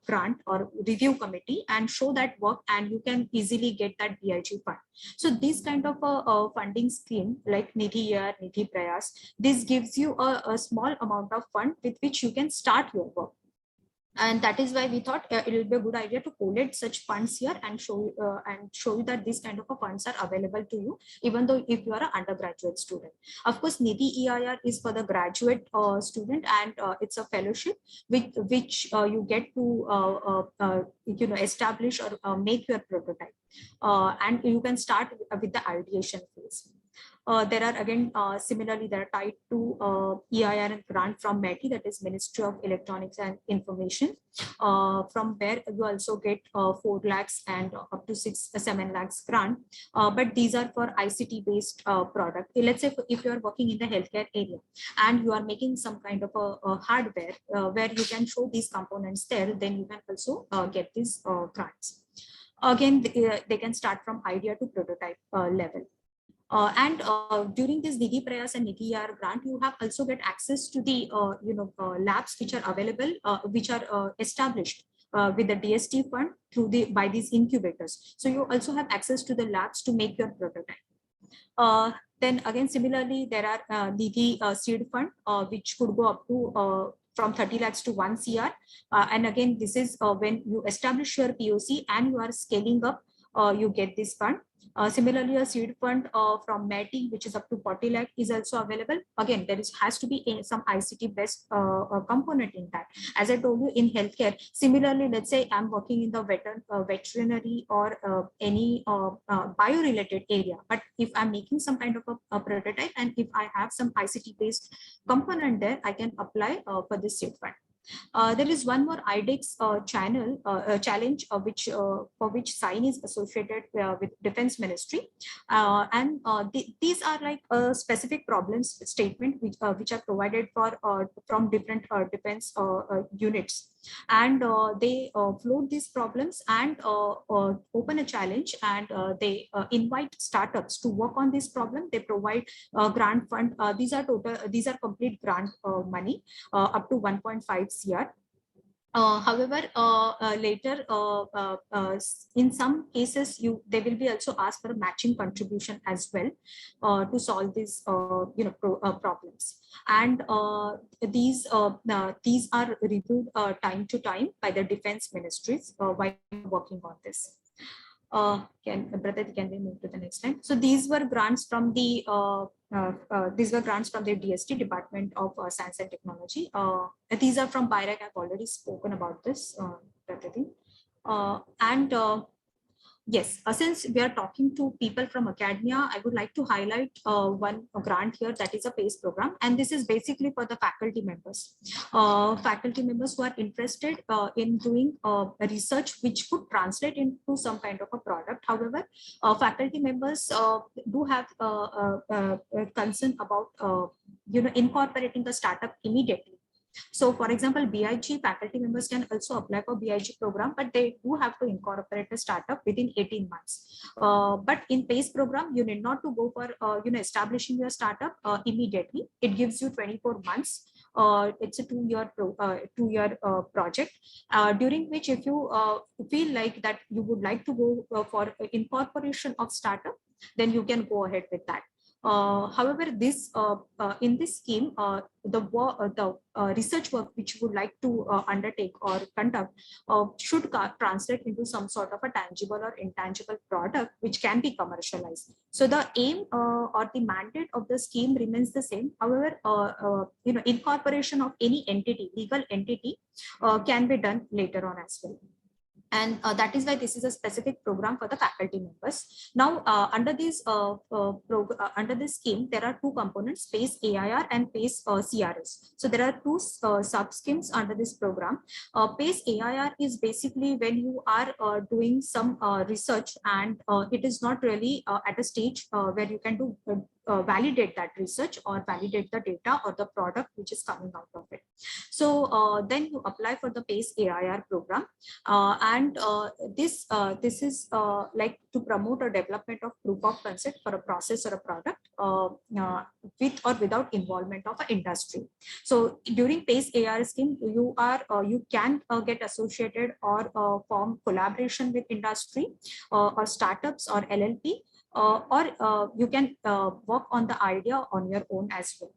grant or review committee and show that work, and you can easily get that BIG fund. So this kind of a funding scheme like NIDHI EIR, NIDHI Prayas, this gives you a small amount of fund with which you can start your work. And that is why we thought it will be a good idea to collate such funds here and show you that these kind of funds are available to you, even though if you are an undergraduate student. Of course, NIDHI EIR is for the graduate student, and it's a fellowship which you get to establish or make your prototype, and you can start with the ideation phase. There are again, similarly, they are tied to EIR and grant from METI, that is Ministry of Electronics and Information, from where you also get 4 lakhs and up to 7 lakhs grant. But these are for ICT based product. Let's say if you are working in the healthcare area and you are making some kind of a hardware where you can show these components there, then you can also get these grants. Again, they can start from idea to prototype level. And during this Nidhi Prayas and Nidhi ER grant, you have also get access to the labs which are available, which are established with the DST fund through by these incubators. So you also have access to the labs to make your prototype. Then again, similarly, there are Nidhi seed fund, which could go up to from 30 lakhs to 1 CR. And again, this is when you establish your POC and you are scaling up, you get this fund. Similarly, a seed fund from METI, which is up to 40 lakh, is also available. Again, there has to be some ICT based component in that. As I told you, in healthcare, similarly, let's say I'm working in the veterinary or any bio-related area, but if I'm making some kind of a prototype and if I have some ICT based component there, I can apply for this seed fund. There is one more IDEX challenge, which for which sign is associated with Defense Ministry, and these are like specific problems statement which are provided for from different defense units, and they float these problems and open a challenge, and they invite startups to work on this problem. They provide grant fund. These are complete grant money up to 1.5 CR. However, later, in some cases, they will be also asked for a matching contribution as well to solve these problems. And these are reviewed time to time by the defense ministries while working on this. Can we move to the next slide? So these were grants from the DST, Department of Science and Technology. These are from BIRAC. I've already spoken about this. Yes, since we are talking to people from academia, I would like to highlight one grant here, that is a PACE program. And this is basically for the faculty members. Faculty members who are interested in doing research which could translate into some kind of a product. However, faculty members do have concern about incorporating the startup immediately. So for example, BIG faculty members can also apply for BIG program, but they do have to incorporate a startup within 18 months. But in PACE program, you need not to go for establishing your startup immediately. It gives you 24 months. It's a two-year project, during which if you feel like that you would like to go for incorporation of startup, then you can go ahead with that. However, in this scheme, the research work which you would like to undertake or conduct should translate into some sort of a tangible or intangible product which can be commercialized. So the aim or the mandate of the scheme remains the same. However, incorporation of any entity, legal entity, can be done later on as well. And that is why this is a specific program for the faculty members. Now, under this scheme, there are two components: PACE AIR and PACE CRS. So there are two sub schemes under this program. PACE AIR is basically when you are doing some research and it is not really at a stage where you can do validate that research or validate the data or the product which is coming out of it. So then you apply for the PACE AIR program, and this is like to promote a development of proof of concept for a process or a product with or without involvement of an industry. So during PACE AIR scheme, you can get associated or form collaboration with industry or startups or LLP. Or you can work on the idea on your own as well.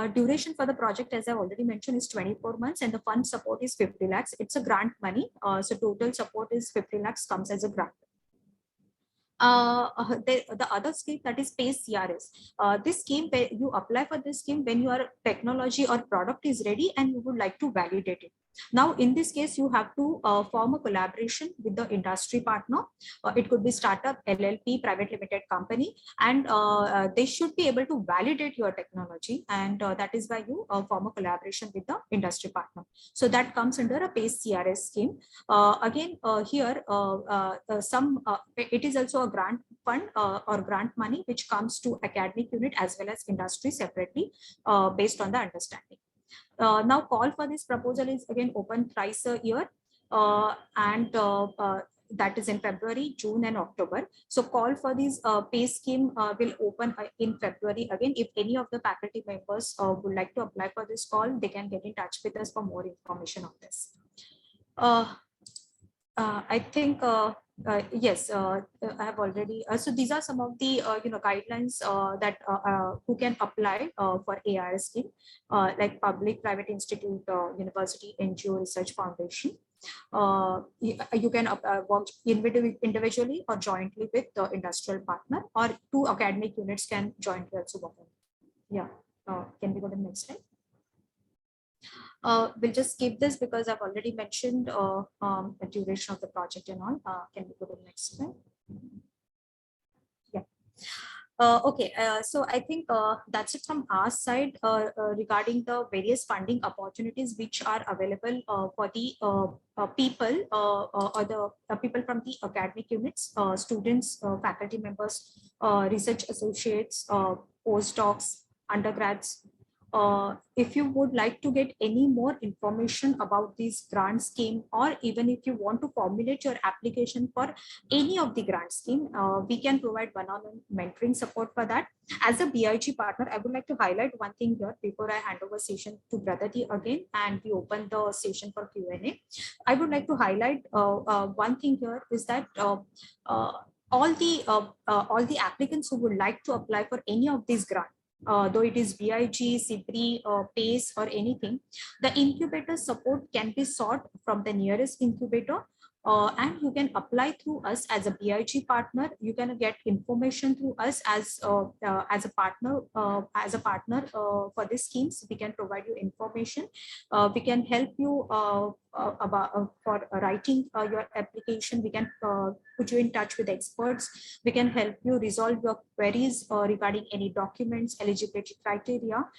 Duration for the project, as I already mentioned, is 24 months, and the fund support is 50 lakhs. It's a grant money. So total support is 50 lakhs comes as a grant. The other scheme, that is PACE CRS. This scheme, you apply for this scheme when your technology or product is ready and you would like to validate it. Now, in this case, you have to form a collaboration with the industry partner. It could be startup, LLP, private limited company, and they should be able to validate your technology. And that is why you form a collaboration with the industry partner. So that comes under a PACE CRS scheme. Again, here, it is also a grant fund or grant money, which comes to academic unit as well as industry separately based on the understanding. Now, call for this proposal is again open thrice a year, and that is in February, June, and October. So call for this PACE scheme will open in February. Again, if any of the faculty members would like to apply for this call, they can get in touch with us for more information on this. I think yes, I have already. So these are some of the guidelines that who can apply for ARS scheme, like public, private institute, university, NGO, research foundation. You can work individually or jointly with the industrial partner, or two academic units can jointly also work on. Yeah. Can we go to the next slide? We'll just skip this because I've already mentioned the duration of the project and all. Can we go to the next slide? Yeah. Okay, so I think that's it from our side regarding the various funding opportunities which are available for the people or the people from the academic units, students, faculty members, research associates, postdocs, undergrads. If you would like to get any more information about this grant scheme, or even if you want to formulate your application for any of the grant scheme, we can provide one-on-one mentoring support for that. As a BIG partner, I would like to highlight one thing here before I hand over session to Pradhati again and we open the session for Q&A. I would like to highlight one thing here is that all the applicants who would like to apply for any of these grants, though it is BIG, CIPRI, PACE or anything, the incubator support can be sought from the nearest incubator, and you can apply through us as a BIG partner. You can get information through us as a partner. For these schemes, we can provide you information. We can help you for writing your application. We can put you in touch with experts. We can help you resolve your queries regarding any documents, eligibility criteria.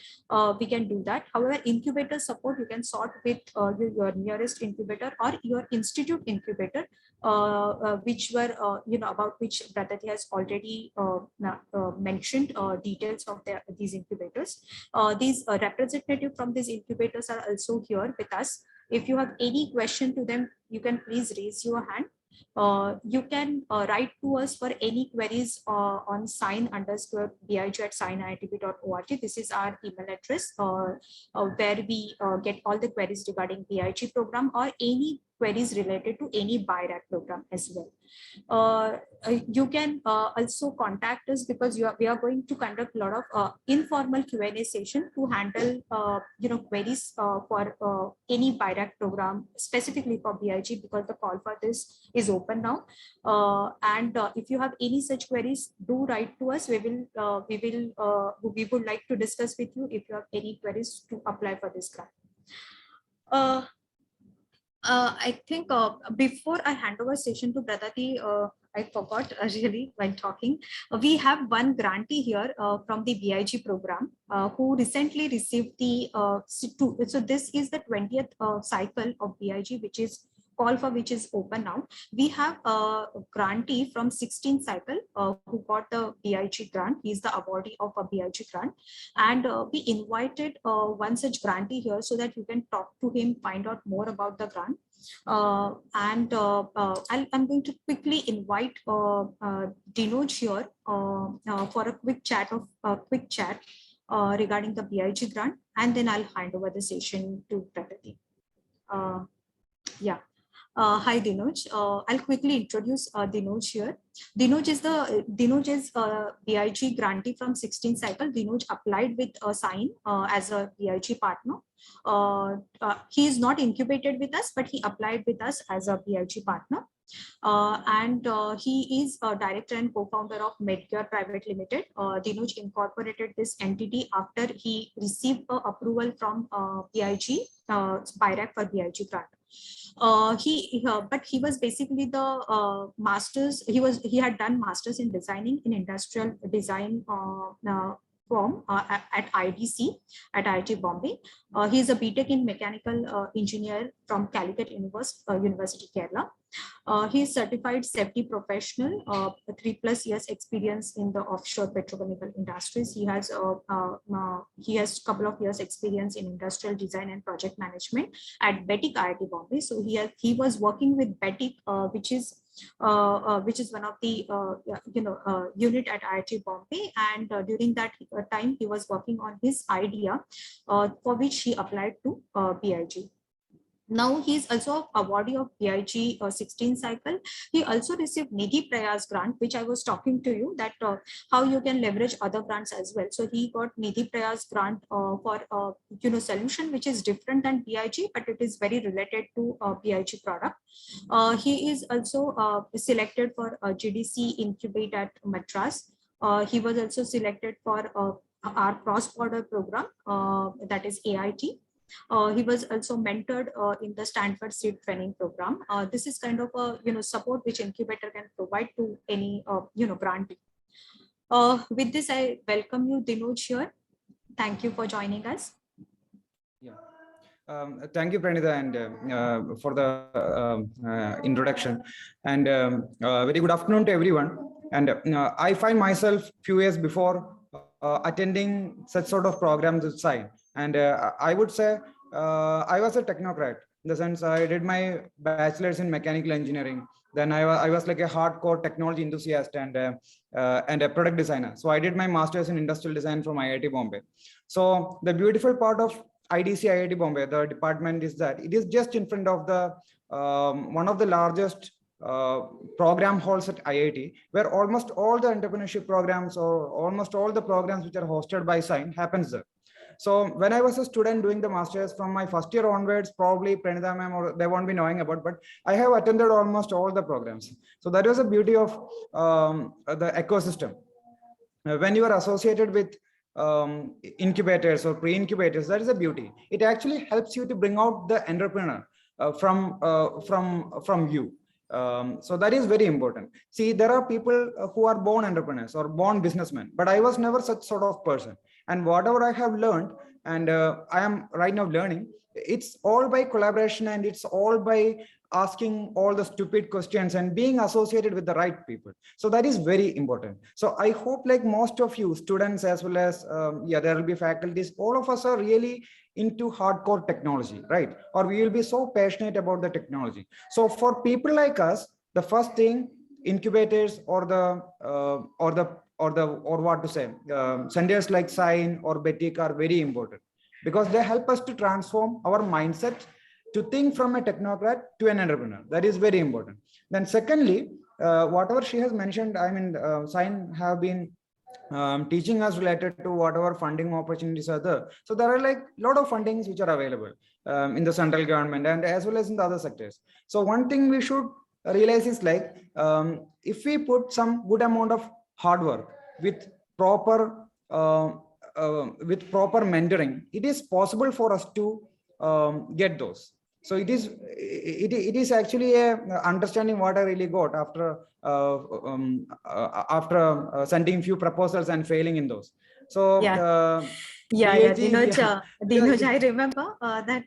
We can do that. However, incubator support you can sort with your nearest incubator or your institute incubator, which were about which Pradhati has already mentioned details of these incubators. These representatives from these incubators are also here with us. If you have any question to them, you can please raise your hand. You can write to us for any queries on sign_big@signiitb.org. This is our email address where we get all the queries regarding BIG program or any queries related to any BIRAC program as well. You can also contact us because we are going to conduct a lot of informal Q&A session to handle queries for any BIRAC program, specifically for BIG, because the call for this is open now. And if you have any such queries, do write to us. We would like to discuss with you if you have any queries to apply for this grant. I think before I hand over session to Pradhati, I forgot really while talking. We have one grantee here from the BIG program who recently received the so this is the 20th cycle of BIG, which is call for which is open now. We have a grantee from 16th cycle who got the BIG grant. He is the awardee of a BIG grant, and we invited one such grantee here so that you can talk to him, find out more about the grant. I'm going to quickly invite Dinoj here for a quick chat regarding the BIG grant, and then I'll hand over the session to Pradhati. Yeah. Hi Dinoj. I'll quickly introduce Dinoj here. Dinoj is BIG grantee from 16th cycle. Dinoj applied with Sign as a BIG partner. He is not incubated with us, but he applied with us as a BIG partner. and he is a director and co-founder of Medcure Private Limited. Dinuj incorporated this entity after he received approval from BIG, Spirac for BIG grant. But he was basically the masters. He had done masters in designing in industrial design form at IDC at IIT Bombay. He is a BTech in mechanical engineer from Calicut University, Kerala. He is certified safety professional, 3+ years experience in the offshore petrochemical industries. He has couple of years experience in industrial design and project management at Betic IIT Bombay. So he was working with Betic, which is one of the unit at IIT Bombay, and during that time he was working on his idea for which he applied to BIG. Now he is also awardee of BIG 16 cycle. He also received Nidhi Prayas grant, which I was talking to you that how you can leverage other grants as well. So he got Nidhi Prayas grant for solution which is different than BIG, but it is very related to BIG product. He is also selected for GDC Incubate at Madras. He was also selected for our cross-border program, that is AIT. He was also mentored in the Stanford Seed Training Program. This is kind of a support which incubator can provide to any grantee. With this, I welcome you, Dinuj, here. Thank you for joining us. Yeah. Thank you, Pranita, and for the introduction. And very good afternoon to everyone. And I find myself few years before attending such sort of programs with SIGN. And I would say I was a technocrat in the sense I did my bachelor's in mechanical engineering. Then I was like a hardcore technology enthusiast and a product designer. So I did my master's in industrial design from IIT Bombay. So the beautiful part of IDC IIT Bombay, the department, is that it is just in front of the one of the largest program halls at IIT, where almost all the entrepreneurship programs or almost all the programs which are hosted by SIGN happens there. So when I was a student doing the masters from my first year onwards, probably Pranita ma'am or they won't be knowing about, but I have attended almost all the programs. So that was the beauty of the ecosystem. When you are associated with incubators or pre-incubators, that is a beauty. It actually helps you to bring out the entrepreneur from you. So that is very important. See, there are people who are born entrepreneurs or born businessmen, but I was never such sort of person. And whatever I have learned, and I am right now learning, it's all by collaboration, and it's all by asking all the stupid questions and being associated with the right people. So that is very important. So I hope, like most of you students as well as there will be faculties, all of us are really into hardcore technology, right? Or we will be so passionate about the technology. So for people like us, the first thing, incubators or centers like SIGN or Betic are very important, because they help us to transform our mindset to think from a technocrat to an entrepreneur. That is very important. Then secondly, whatever she has mentioned, I mean, SIGN have been teaching us related to whatever funding opportunities are there. So there are like a lot of fundings which are available in the central government and as well as in the other sectors. So one thing we should realize is like, if we put some good amount of hard work with proper mentoring, it is possible for us to get those. So it is actually a understanding what I really got after sending few proposals and failing in those. So Dinuj, I remember that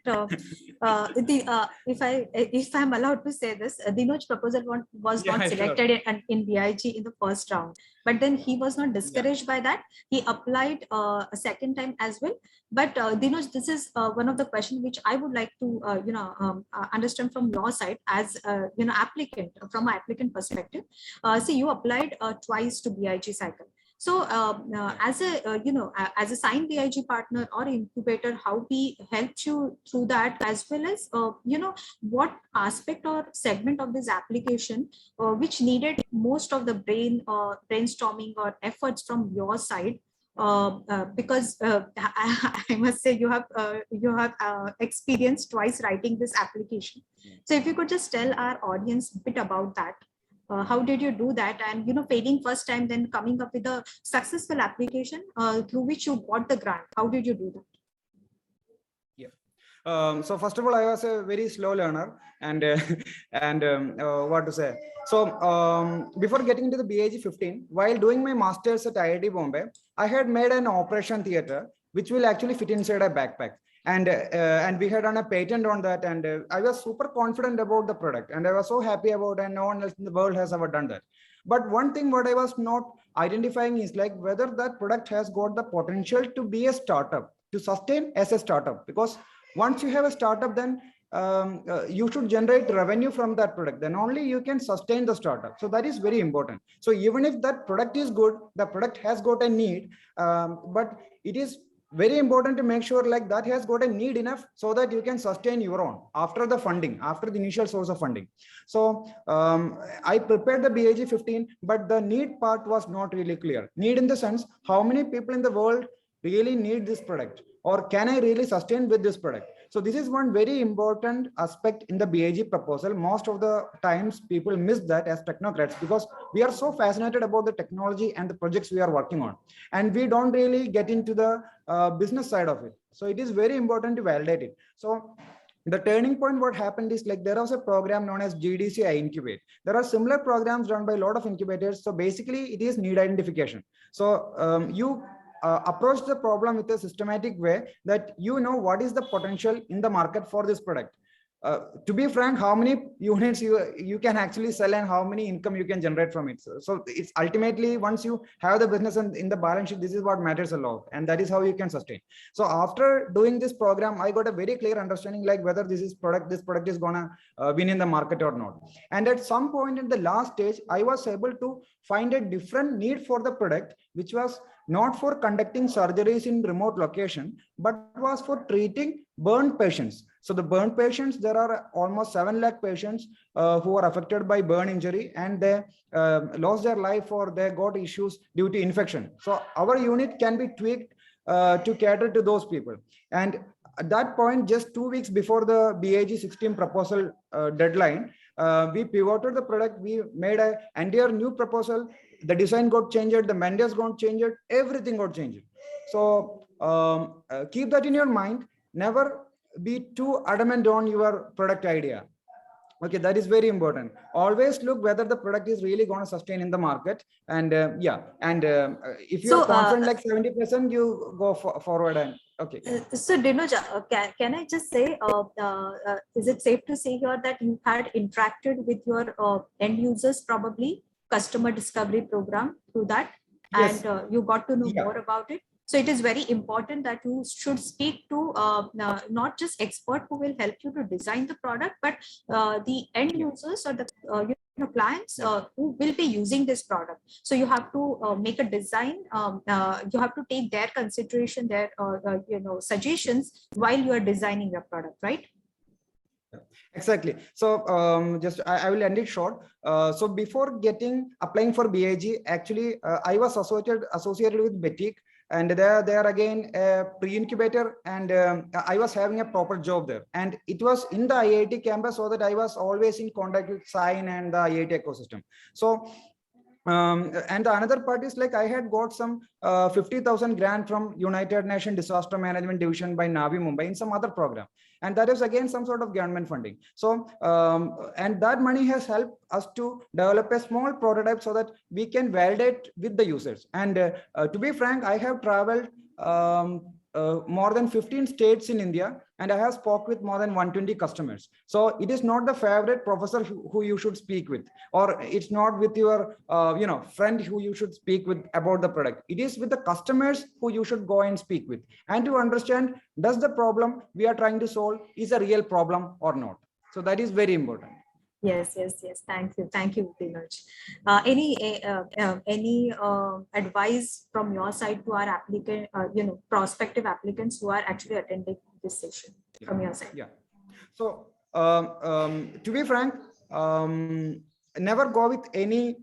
if I'm allowed to say this, Dinuj's proposal was not selected in BIG in the first round, but then he was not discouraged by that. He applied a second time as well. But Dinuj, this is one of the questions which I would like to understand from your side as applicant, from an applicant perspective. See, you applied twice to BIG cycle. So as a SIGN BIG partner or incubator, how we helped you through that, as well as what aspect or segment of this application which needed most of the brainstorming or efforts from your side, because I must say you have experienced twice writing this application. So if you could just tell our audience a bit about that. How did you do that? And failing first time, then coming up with a successful application through which you got the grant. How did you do that? So first of all, I was a very slow learner, and what to say. So before getting into the BAG 15, while doing my masters at IIT Bombay, I had made an operation theater which will actually fit inside a backpack. And we had done a patent on that, and I was super confident about the product, and I was so happy about it, and no one else in the world has ever done that. But one thing what I was not identifying is like whether that product has got the potential to be a startup, to sustain as a startup, because once you have a startup, then you should generate revenue from that product. Then only you can sustain the startup. So that is very important. So even if that product is good, the product has got a need, but it is very important to make sure like that has got a need enough so that you can sustain your own after the funding, after the initial source of funding. So I prepared the BAG 15, but the need part was not really clear. Need in the sense, how many people in the world really need this product, or can I really sustain with this product? So this is one very important aspect in the BAG proposal. Most of the times people miss that as technocrats, because we are so fascinated about the technology and the projects we are working on, and we don't really get into the business side of it. So it is very important to validate it. So the turning point, what happened is like there was a program known as GDC Incubate. There are similar programs run by a lot of incubators. So basically it is need identification. So you approach the problem with a systematic way that what is the potential in the market for this product. To be frank, how many units you can actually sell and how many income you can generate from it. So it's ultimately, once you have the business and in the balance sheet, this is what matters a lot, and that is how you can sustain. So after doing this program, I got a very clear understanding like whether this product is gonna win in the market or not. And at some point in the last stage, I was able to find a different need for the product, which was not for conducting surgeries in remote location, but was for treating burn patients. So the burn patients, there are almost 7 lakh patients who are affected by burn injury, and they lost their life or they got issues due to infection. So our unit can be tweaked to cater to those people. And at that point, just 2 weeks before the BAG 16 proposal deadline, we pivoted the product. We made an entire new proposal. The design got changed, the mandate got changed, everything got changed. So keep that in your mind. Never be too adamant on your product idea. Okay, that is very important. Always look whether the product is really going to sustain in the market. And if you're confident like 70%, you go forward. And okay. So Dinuj, can I just say, is it safe to say here that you had interacted with your end users, probably customer discovery program through that, yes, and you got to know more about it? So it is very important that you should speak to not just expert who will help you to design the product, but the end users or the clients who will be using this product. So you have to make a design. You have to take their consideration, their suggestions while you are designing your product, right? Exactly. So just I will end it short. So before applying for BAG, actually I was associated with Betik. And there again a pre-incubator, and I was having a proper job there, and it was in the IIT campus, so that I was always in contact with Sign and the IIT ecosystem. So and the another part is like I had got some 50,000 grant from United Nations Disaster Management Division by Navi Mumbai in some other program, and that is again some sort of government funding. So and that money has helped us to develop a small prototype so that we can validate with the users. And to be frank, I have traveled more than 15 states in India, and I have spoke with more than 120 customers. So it is not the favorite professor who you should speak with, or it's not with your friend who you should speak with about the product. It is with the customers who you should go and speak with, and to understand, does the problem we are trying to solve is a real problem or not. So that is very important. Yes. Thank you, Dinuj. Any advice from your side to our applicant, prospective applicants who are actually attending this session from your side? Yeah. So to be frank, never go with any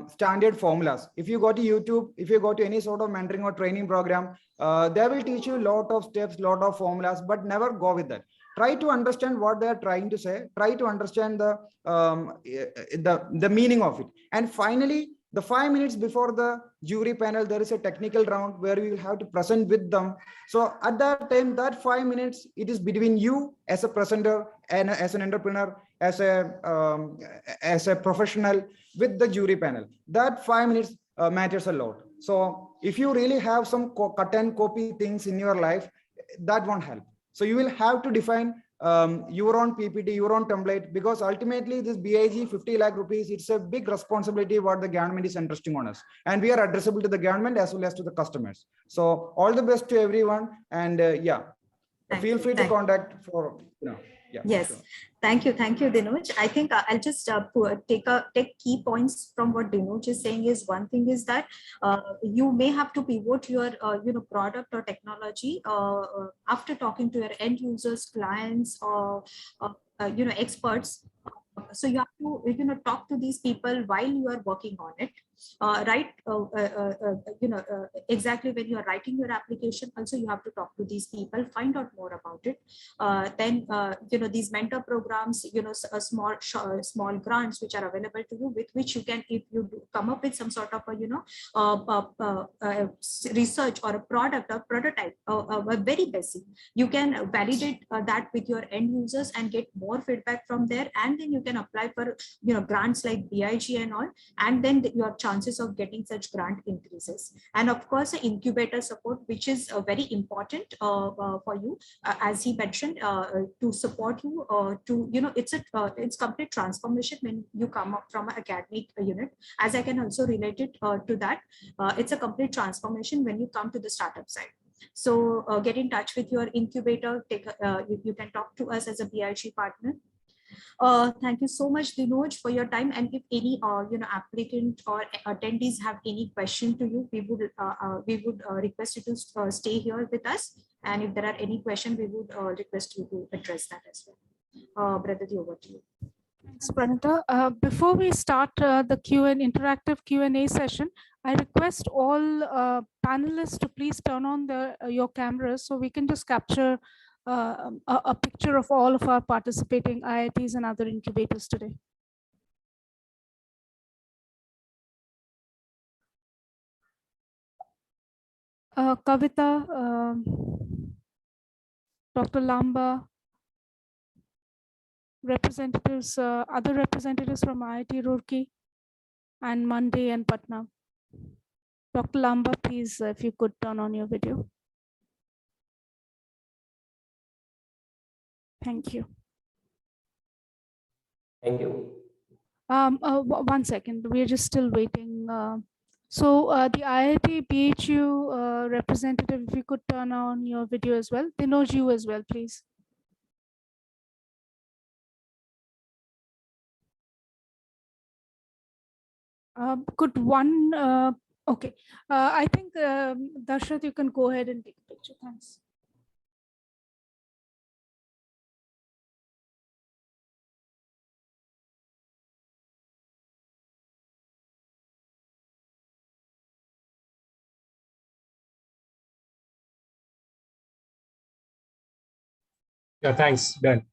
standard formulas. If you go to YouTube, if you go to any sort of mentoring or training program, they will teach you a lot of steps, lot of formulas, but never go with that. Try to understand what they are trying to say. Try to understand the meaning of it. And finally, the 5 minutes before the jury panel, there is a technical round where you will have to present with them. So at that time, that 5 minutes, it is between you as a presenter and as an entrepreneur, as a professional with the jury panel. That 5 minutes matters a lot. So if you really have some cut and copy things in your life, that won't help. So you will have to define your own PPT, your own template, because ultimately this BIG 50 lakh rupees, it's a big responsibility what the government is entrusting on us. And we are addressable to the government as well as to the customers. So all the best to everyone. And feel free to contact for, Yes. Sure. Thank you, Dinoj. I think I'll just take key points from what Dinoj is saying. Is one thing is that you may have to pivot your product or technology after talking to your end users, clients, or experts. So you have to talk to these people while you are working on it. Right, exactly when you are writing your application, also you have to talk to these people, find out more about it. Then these mentor programs, small grants which are available to you, with which you can, if you come up with some sort of a research or a product or prototype, a very basic, you can validate that with your end users and get more feedback from there, and then you can apply for grants like BIG and all, and then your chances of getting such grant increases. And of course, incubator support, which is very important for you, as he mentioned, to support you to it's complete transformation when you come up from an academic unit. As I can also relate it to that, it's a complete transformation when you come to the startup side. So get in touch with your incubator. You can talk to us as a BIG partner. Thank you so much, Dinoj, for your time. And if any applicant or attendees have any question to you, we would request you to stay here with us. And if there are any questions, we would request you to address that as well. Brother, over to you. Thanks, Pranita. Before we start the interactive Q&A session, I request all panelists to please turn on your cameras so we can just capture a picture of all of our participating IITs and other incubators today. Kavita, Dr. Lamba, representatives, other representatives from IIT Roorkee and Monday and Patna. Dr. Lamba, please, if you could turn on your video. Thank you. Thank you. 1 second, we're just still waiting. So the IIT BHU representative, if you could turn on your video as well. Dinoj, you as well, please. Could one, okay. I think, Darshat, you can go ahead and take a picture. Thanks. Yeah, thanks, done.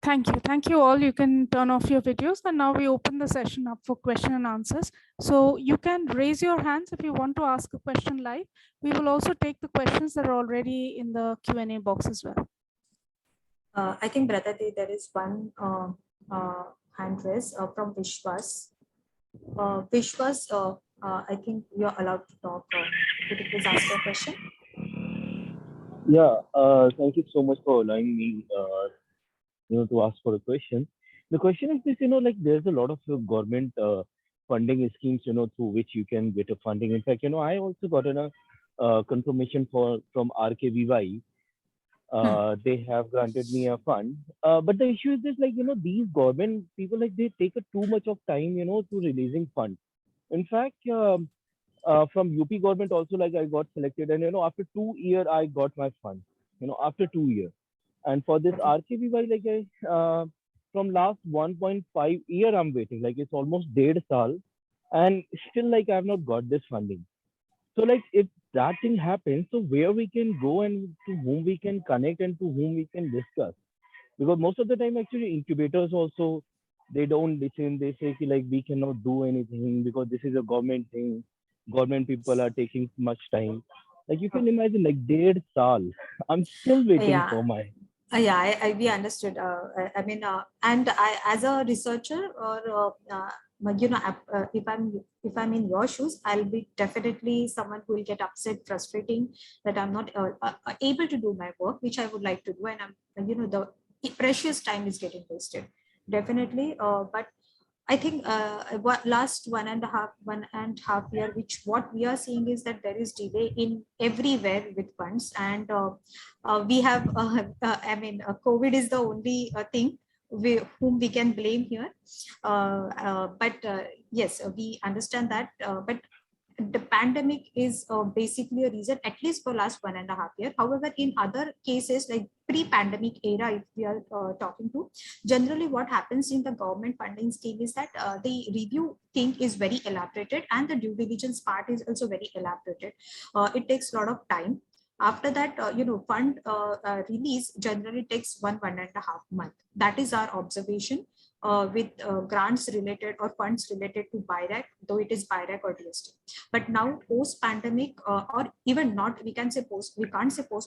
Thank you. Thank you all. You can turn off your videos, and now we open the session up for question and answers. So you can raise your hands if you want to ask a question live. We will also take the questions that are already in the Q&A box as well. I think, Brother, there is one hand raise from Vishwas. Vishwas, I think you're allowed to talk. Could you please ask your question? Yeah, thank you so much for allowing me, to ask for a question. The question is this, like there's a lot of government funding schemes, through which you can get a funding. In fact, I also got a confirmation from RKVY. They have granted me a fund. But the issue is this, like, these government people, like, they take too much of time, to releasing funds. In fact, from UP government also, like, I got selected, and after 2 years I got my fund, after 2 years. And for this RKVY, like, from last 1.5 year I'm waiting. Like it's almost 1.5 saal, and still like I've not got this funding. So like if that thing happens, so where we can go and to whom we can connect and to whom we can discuss? Because most of the time actually incubators also they don't listen. They say ki, like we cannot do anything because this is a government thing. Government people are taking much time. Like you can imagine like 1.5 saal. I'm still waiting Yeah. for my. Yeah, we understood. I mean, and I, as a researcher, or if I'm in your shoes, I'll be definitely someone who will get upset, frustrating that I'm not able to do my work, which I would like to do, and the precious time is getting wasted. Definitely, but I think last 1.5 year, which what we are seeing is that there is delay in everywhere with funds, and we have, COVID is the only thing whom we can blame here. But yes, we understand that. But the pandemic is basically a reason, at least for last 1.5 year. However, in other cases like pre-pandemic era, if we are talking to, generally what happens in the government funding scheme is that the review thing is very elaborated, and the due diligence part is also very elaborated. It takes a lot of time. After that, fund release generally takes 1.5 month. That is our observation with grants related or funds related to BIRAC, though it is BIRAC or DST. But now post pandemic, or even not, we can't say post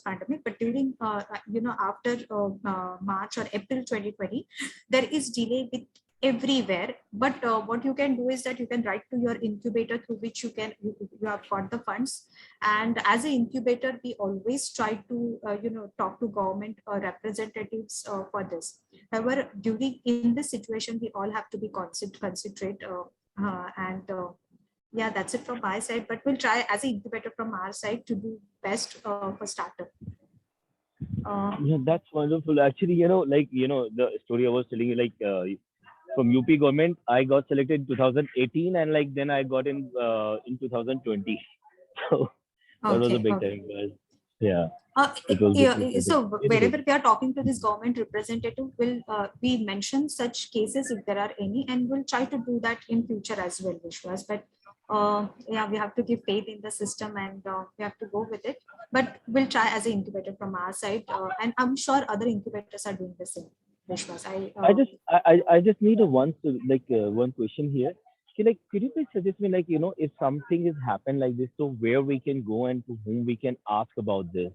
pandemic, but during after March or April 2020, there is delay with everywhere. But what you can do is that you can write to your incubator through which you have got the funds. And as an incubator, we always try to talk to government representatives for this. However, during in this situation, we all have to be considerate, and yeah, that's it from my side. But we'll try as an incubator from our side to do best for startup. Yeah, that's wonderful. Actually, the story I was telling you, like from UP government, I got selected in 2018, and like then I got in 2020. So that was a Okay, big okay. time, guys. Yeah, it was different. So Anyway, wherever we are talking to this government representative, will we mention such cases if there are any, and we'll try to do that in future as well, Vishwas. But yeah, we have to give faith in the system, and we have to go with it. But we'll try as an incubator from our side, and I'm sure other incubators are doing the same. Vishwas, I just need a one question here. Okay, like, could you please suggest me, like, if something has happened like this, so where we can go and to whom we can ask about this?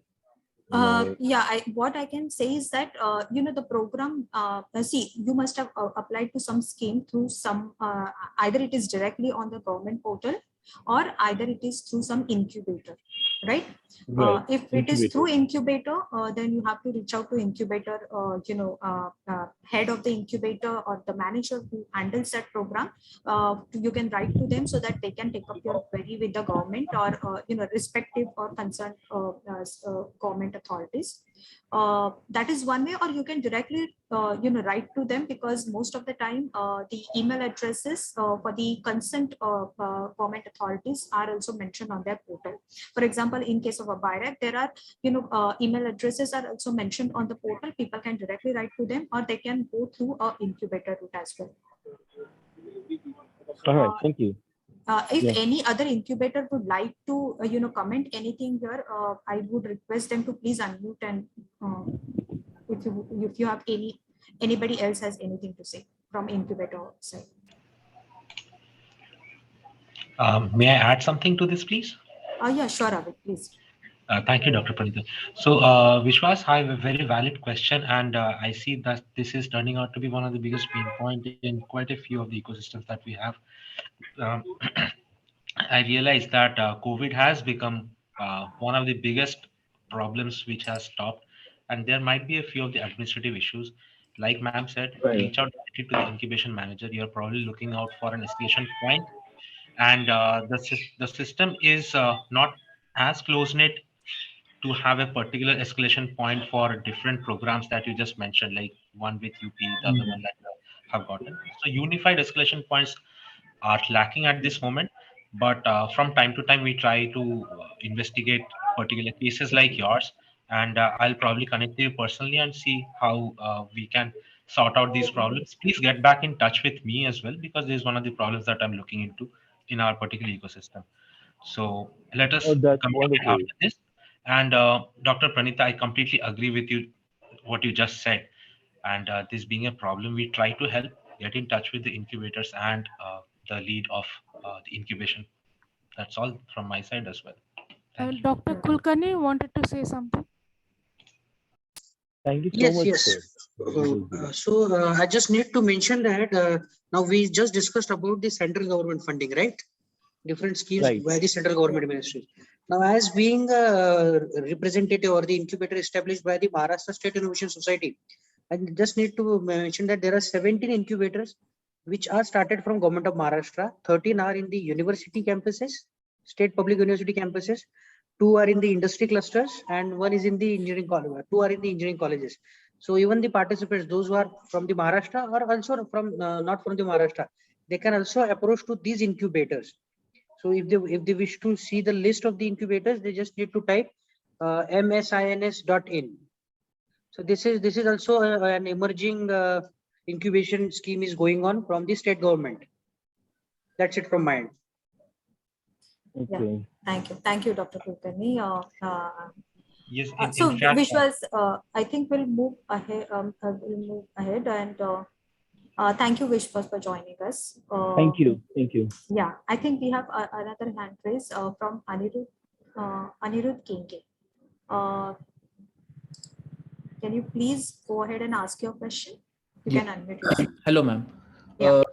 Yeah, what I can say is that the program. See, you must have applied to some scheme through some, either it is directly on the government portal, or either it is through some incubator, right? Right. If it is through incubator, then you have to reach out to incubator, head of the incubator or the manager who handles that program. You can write to them so that they can take up your query with the government, or respective or concerned government authorities. That is one way, or you can directly write to them, because most of the time the email addresses for the consent government authorities are also mentioned on their portal. For example, in case of a BIRAC, there are email addresses are also mentioned on the portal. People can directly write to them, or they can go through a incubator route as well. All right. Thank you. If Yeah. any other incubator would like to comment anything here, I would request them to please unmute, and if you have anybody else has anything to say from incubator side. May I add something to this, please? Yeah, sure, Avik, please. Thank you, Dr. Pranita. So, Vishwas, I have a very valid question, and I see that this is turning out to be one of the biggest pain points in quite a few of the ecosystems that we have. Um, I realize that COVID has become one of the biggest problems which has stopped, and there might be a few of the administrative issues. Like ma'am said, Right. reach out directly to the incubation manager. You're probably looking out for an escalation point, and the system is not as close knit to have a particular escalation point for different programs that you just mentioned, like one with UP, the other one that you have gotten. So unified escalation points are lacking at this moment, but from time to time we try to investigate particular cases like yours, and I'll probably connect to you personally and see how we can sort out these problems, please get back in touch with me as well, because this is one of the problems that I'm looking into in our particular ecosystem. So let us Oh, that's communicate wonderful. after this. And Dr. Pranita, I completely agree with you, what you just said. And this being a problem, we try to help, get in touch with the incubators and the lead of the incubation. That's all from my side as well. Thank you. Dr. Kulkarni wanted to say something. Thank you so Yes, much, yes. sir. I just need to mention that now we just discussed about the central government funding, right? Different schemes Right. by the central government ministry. Now, as being a representative or the incubator established by the Maharashtra State Innovation Society, I just need to mention that there are 17 incubators which are started from Government of Maharashtra. 13 are in the university campuses, state public university campuses. 2 are in the industry clusters, and 1 is in the engineering college. 2 are in the engineering colleges. So even the participants, those who are from the Maharashtra or also from not from the Maharashtra, they can also approach to these incubators. So if they wish to see the list of the incubators, they just need to type msins.in. So this is also an emerging incubation scheme is going on from the state government. That's it from my end. Okay. Thank you, Dr. Kulkarni. Yes, So in fact, Vishwas, I think we'll move ahead. And thank you, Vishwas, for joining us. Thank you. Thank you. Yeah, I think we have another hand raise from Anirudh Kenge. Can you please go ahead and ask your question? You Yeah. can unmute yourself. Hello, ma'am. Yeah.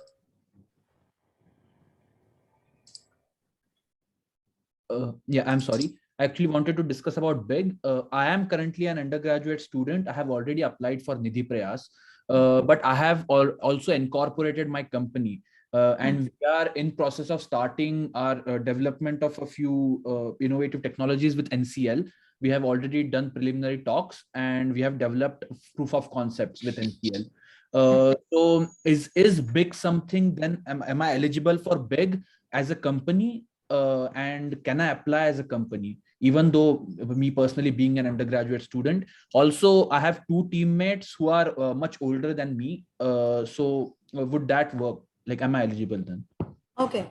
Yeah, I'm sorry. I actually wanted to discuss about BIG. I am currently an undergraduate student. I have already applied for Nidhi Prayas, but I have also incorporated my company. And we are in process of starting our development of a few innovative technologies with NCL. We have already done preliminary talks and we have developed proof of concepts with NCL. So is BIG something then? Am I eligible for BIG as a company? And can I apply as a company, even though me personally being an undergraduate student? Also, I have 2 teammates who are much older than me. So would that work? Like, am I eligible then? Okay.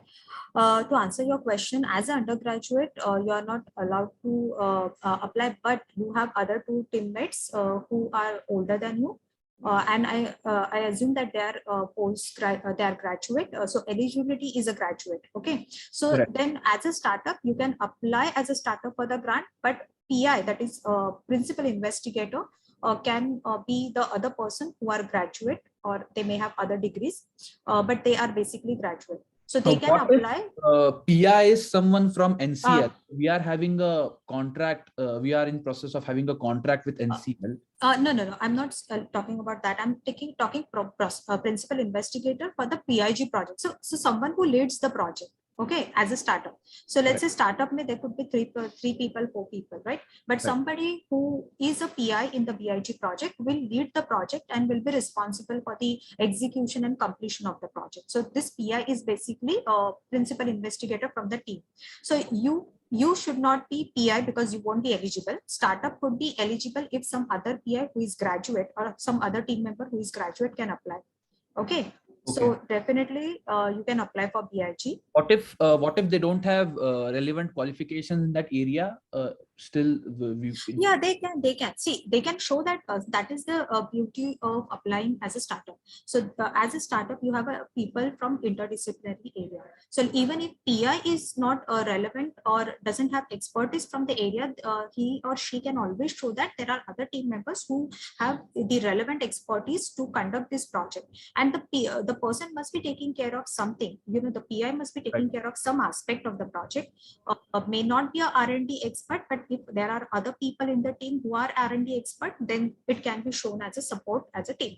To answer your question, as an undergraduate, you are not allowed to apply, but you have other 2 teammates who are older than you. And I assume that they are they are graduate. So eligibility is a graduate. Okay. So Correct. then as a startup, you can apply as a startup for the grant, but PI, that is principal investigator, can be the other person who are graduate, or they may have other degrees, but they are basically graduate. So they can What if apply. PI is someone from NCL? We are having a contract. We are in process of having a contract with NCL. No. I'm not talking about that. I'm talking principal investigator for the PIG project. So someone who leads the project. Okay, as a startup. So let's say startup there could be 3 people, 4 people, right? But somebody who is a PI in the BIG project will lead the project and will be responsible for the execution and completion of the project. So this PI is basically a principal investigator from the team. So you should not be PI because you won't be eligible. Startup could be eligible if some other PI who is graduate or some other team member who is graduate can apply. Okay. So definitely you can apply for BIG. What if they don't have relevant qualifications in that area? Still, Yeah, they can see, they can show that that is the beauty of applying as a startup. So as a startup, you have people from interdisciplinary area. So even if PI is not relevant or doesn't have expertise from the area, he or she can always show that there are other team members who have the relevant expertise to conduct this project. And the person must be taking care of something. The PI must be taking care of some aspect of the project. May not be a R&D expert, but if there are other people in the team who are R&D expert, then it can be shown as a support as a team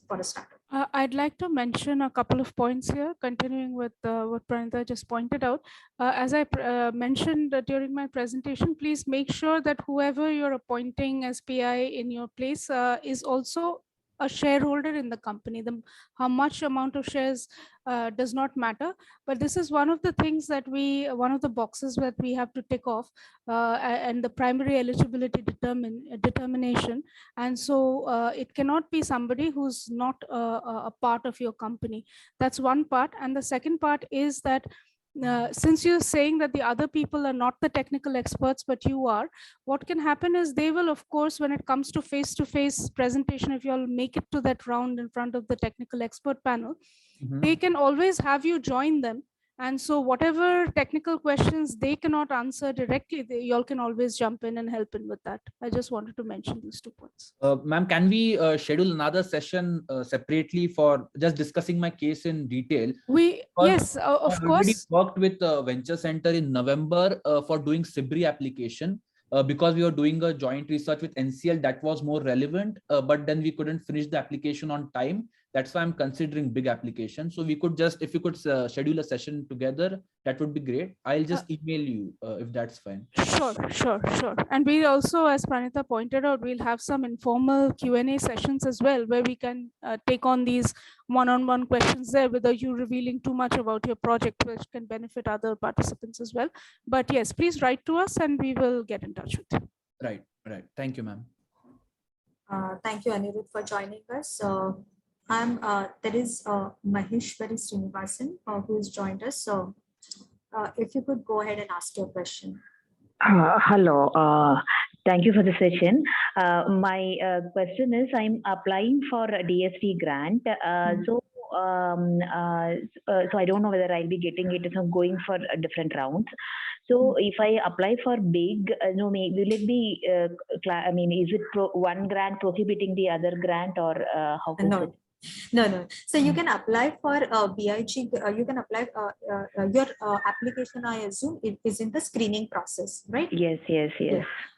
for a startup. I'd like to mention a couple of points here, continuing with what Pranita just pointed out. As I mentioned during my presentation, please make sure that whoever you're appointing as PI in your place is also a shareholder in the company. How much amount of shares does not matter, but this is one of the things that one of the boxes that we have to tick off, and the primary eligibility determination. And so it cannot be somebody who's not a part of your company. That's one part. And the second part is that since you're saying that the other people are not the technical experts, but you are, what can happen is they will, of course, when it comes to face-to-face presentation, if you all make it to that round in front of the technical expert panel, they can always have you join them. And so whatever technical questions they cannot answer directly, you all can always jump in and help in with that. I just wanted to mention these 2 points. Ma'am, can we schedule another session separately for just discussing my case in detail? Yes, of I already course. worked with Venture Center in November for doing SIBRI application because we were doing a joint research with NCL that was more relevant, but then we couldn't finish the application on time. That's why I'm considering big application. So we could just, if you could schedule a session together, that would be great. I'll just email you if that's fine. Sure. And we also, as Pranita pointed out, we'll have some informal Q&A sessions as well, where we can take on these one-on-one questions there without you revealing too much about your project, which can benefit other participants as well. But yes, please write to us and we will get in touch with you. Right. Thank you, ma'am. Thank you, Anirudh, for joining us. There is Maheshwari Srinivasan who has joined us. So if you could go ahead and ask your question. Hello. Thank you for the session. My question is, I'm applying for a DST grant. So I don't know whether I'll be getting it if I'm going for different rounds. So if I apply for big, will it be, is it one grant prohibiting the other grant, or how is it? No. So you can apply for BIG. You can apply your application, I assume, it is in the screening process, right? Yes.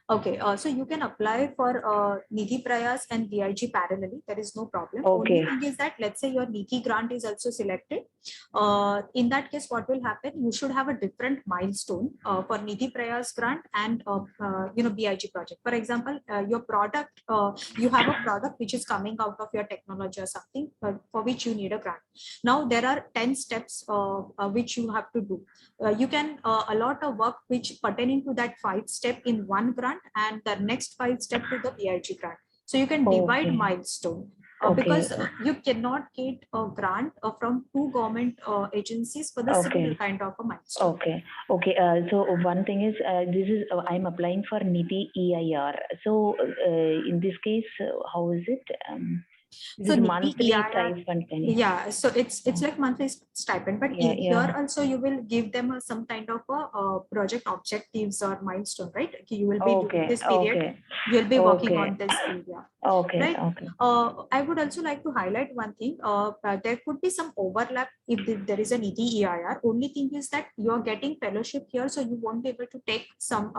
Okay. So you can apply for Nidhi Prayas and BIG parallelly. There is no problem. Okay. Only thing is that, let's say your Nidhi grant is also selected. In that case, what will happen? You should have a different milestone for Nidhi Prayas grant and BIG project. For example, your product, you have a product which is coming out of your technology or something for which you need a grant. Now there are 10 steps which you have to do. You can allot a work which pertaining to that 5 step in one grant and the next 5 step to the BIG grant. So you can divide milestone. Because you cannot get a grant from 2 government agencies for the similar kind of a milestone. Okay. So one thing is, I'm applying for Nidhi EIR. So in this case, how is it? So monthly stipend. Yeah, so it's like monthly stipend, but here also you will give them some kind of a project objectives or milestone, right? You will be doing this period. You'll be working on this area. Right? I would also like to highlight one thing. There could be some overlap if there is a Nidhi EIR. Only thing is that you are getting fellowship here, so you won't be able to take some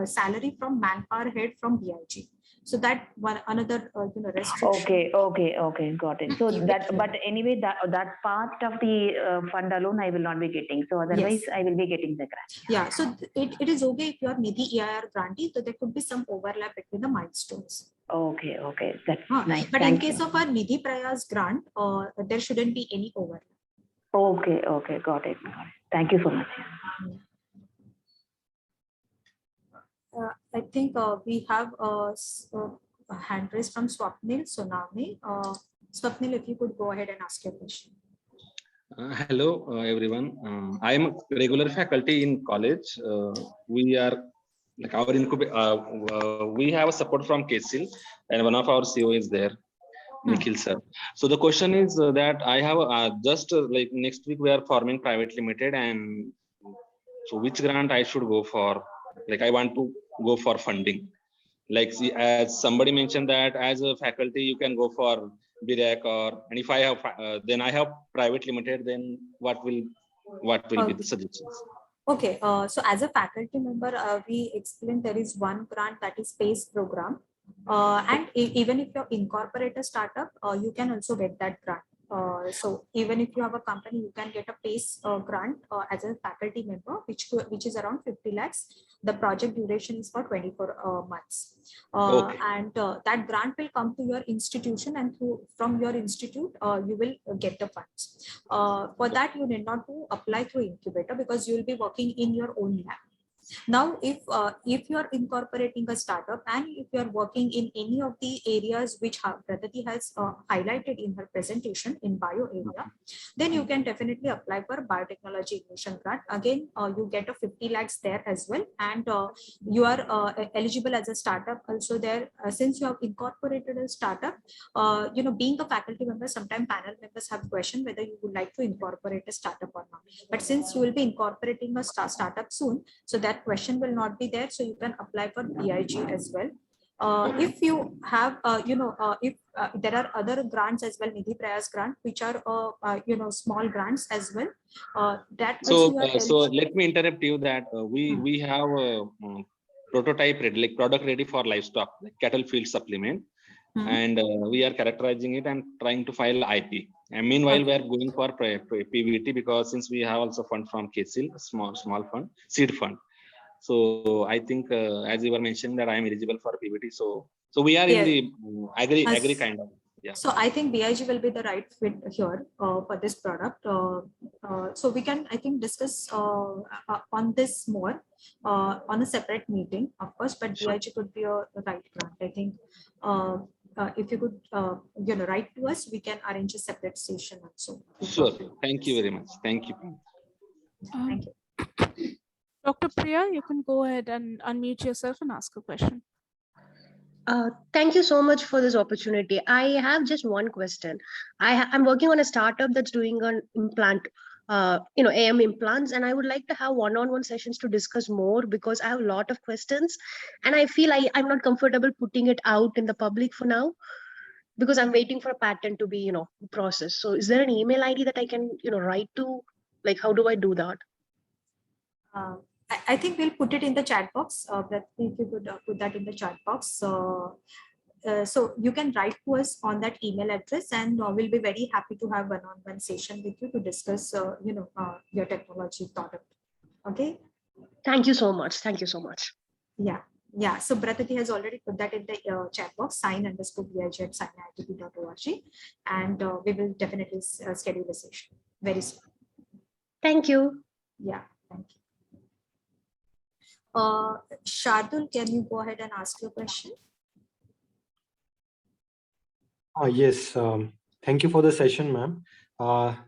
salary from manpower head from BIG. So that one another restriction. Okay, got it. So that, but anyway, that part of the fund alone I will not be getting. So otherwise, I will be getting the grant. Yeah. So it is okay if you are Nidhi EIR grantee, so there could be some overlap between the milestones. Okay, that's nice. But in case of a Nidhi Prayas grant, there shouldn't be any overlap. Okay, got it. Thank you so much. I think we have a hand raised from Swapnil Sonami. Swapnil, if you could go ahead and ask your question. Hello, everyone. I am a regular faculty in college. We are like our we have a support from KSIL, and one of our CEO is there, Nikhil sir. So the question is that I have just like next week we are forming private limited, and so which grant I should go for? Like I want to go for funding. Like as somebody mentioned that as a faculty you can go for BRAC, and if I have then I have private limited, then what will be the suggestions? Okay, so as a faculty member, we explained there is one grant that is PACE program, and even if you incorporate a startup, you can also get that grant. So even if you have a company, you can get a PACE grant as a faculty member, which is around 50 lakhs. The project duration is for 24 months. Okay. And that grant will come to your institution, and from your institute, you will get the funds. For that, you need not to apply through incubator because you will be working in your own lab. Now, if you are incorporating a startup and if you are working in any of the areas which Pratati has highlighted in her presentation in bio area, then you can definitely apply for biotechnology innovation grant. Again, you get a 50 lakhs there as well, and you are eligible as a startup also there. Since you have incorporated a startup, being a faculty member, sometimes panel members have questioned whether you would like to incorporate a startup or not. But since you will be incorporating a startup soon, so that question will not be there. So you can apply for BIG as well. If you have, if there are other grants as well, Nidhi Prayas grant, which are, small grants as well. That So, also you are so eligible. let me interrupt you that we have a prototype ready, like product ready for livestock, like cattle feed supplement, and we are characterizing it and trying to file IP. And meanwhile, we are going for PVT because since we have also fund from KSIL, small fund, seed fund. So I think as you were mentioning that I am eligible for PVT. So we are in the agri kind of. Yeah. So I think BIG will be the right fit here for this product. So we can, I think, discuss on this more on a separate meeting, of course, but BIG could be a right grant. I think if you could, write to us, we can arrange a separate session also. Sure. Thank you very much. Thank you. Thank you. Dr. Priya, you can go ahead and unmute yourself and ask a question. Thank you so much for this opportunity. I have just one question. I'm working on a startup that's doing an implant, AM implants, and I would like to have one-on-one sessions to discuss more because I have a lot of questions, and I feel I'm not comfortable putting it out in the public for now because I'm waiting for a patent to be, processed. So is there an email ID that I can, write to? Like, how do I do that? I think we'll put it in the chat box. But if you could put that in the chat box. So you can write to us on that email address, and we'll be very happy to have one-on-one session with you to discuss, your technology product. Okay. Thank you so much. Thank you so much. Yeah. So Bratati has already put that in the chat box, sign_BIG@signiitp.org, and we will definitely schedule a session very soon. Thank you. Yeah, thank you. Shardul, can you go ahead and ask your question? Yes, thank you for the session, ma'am.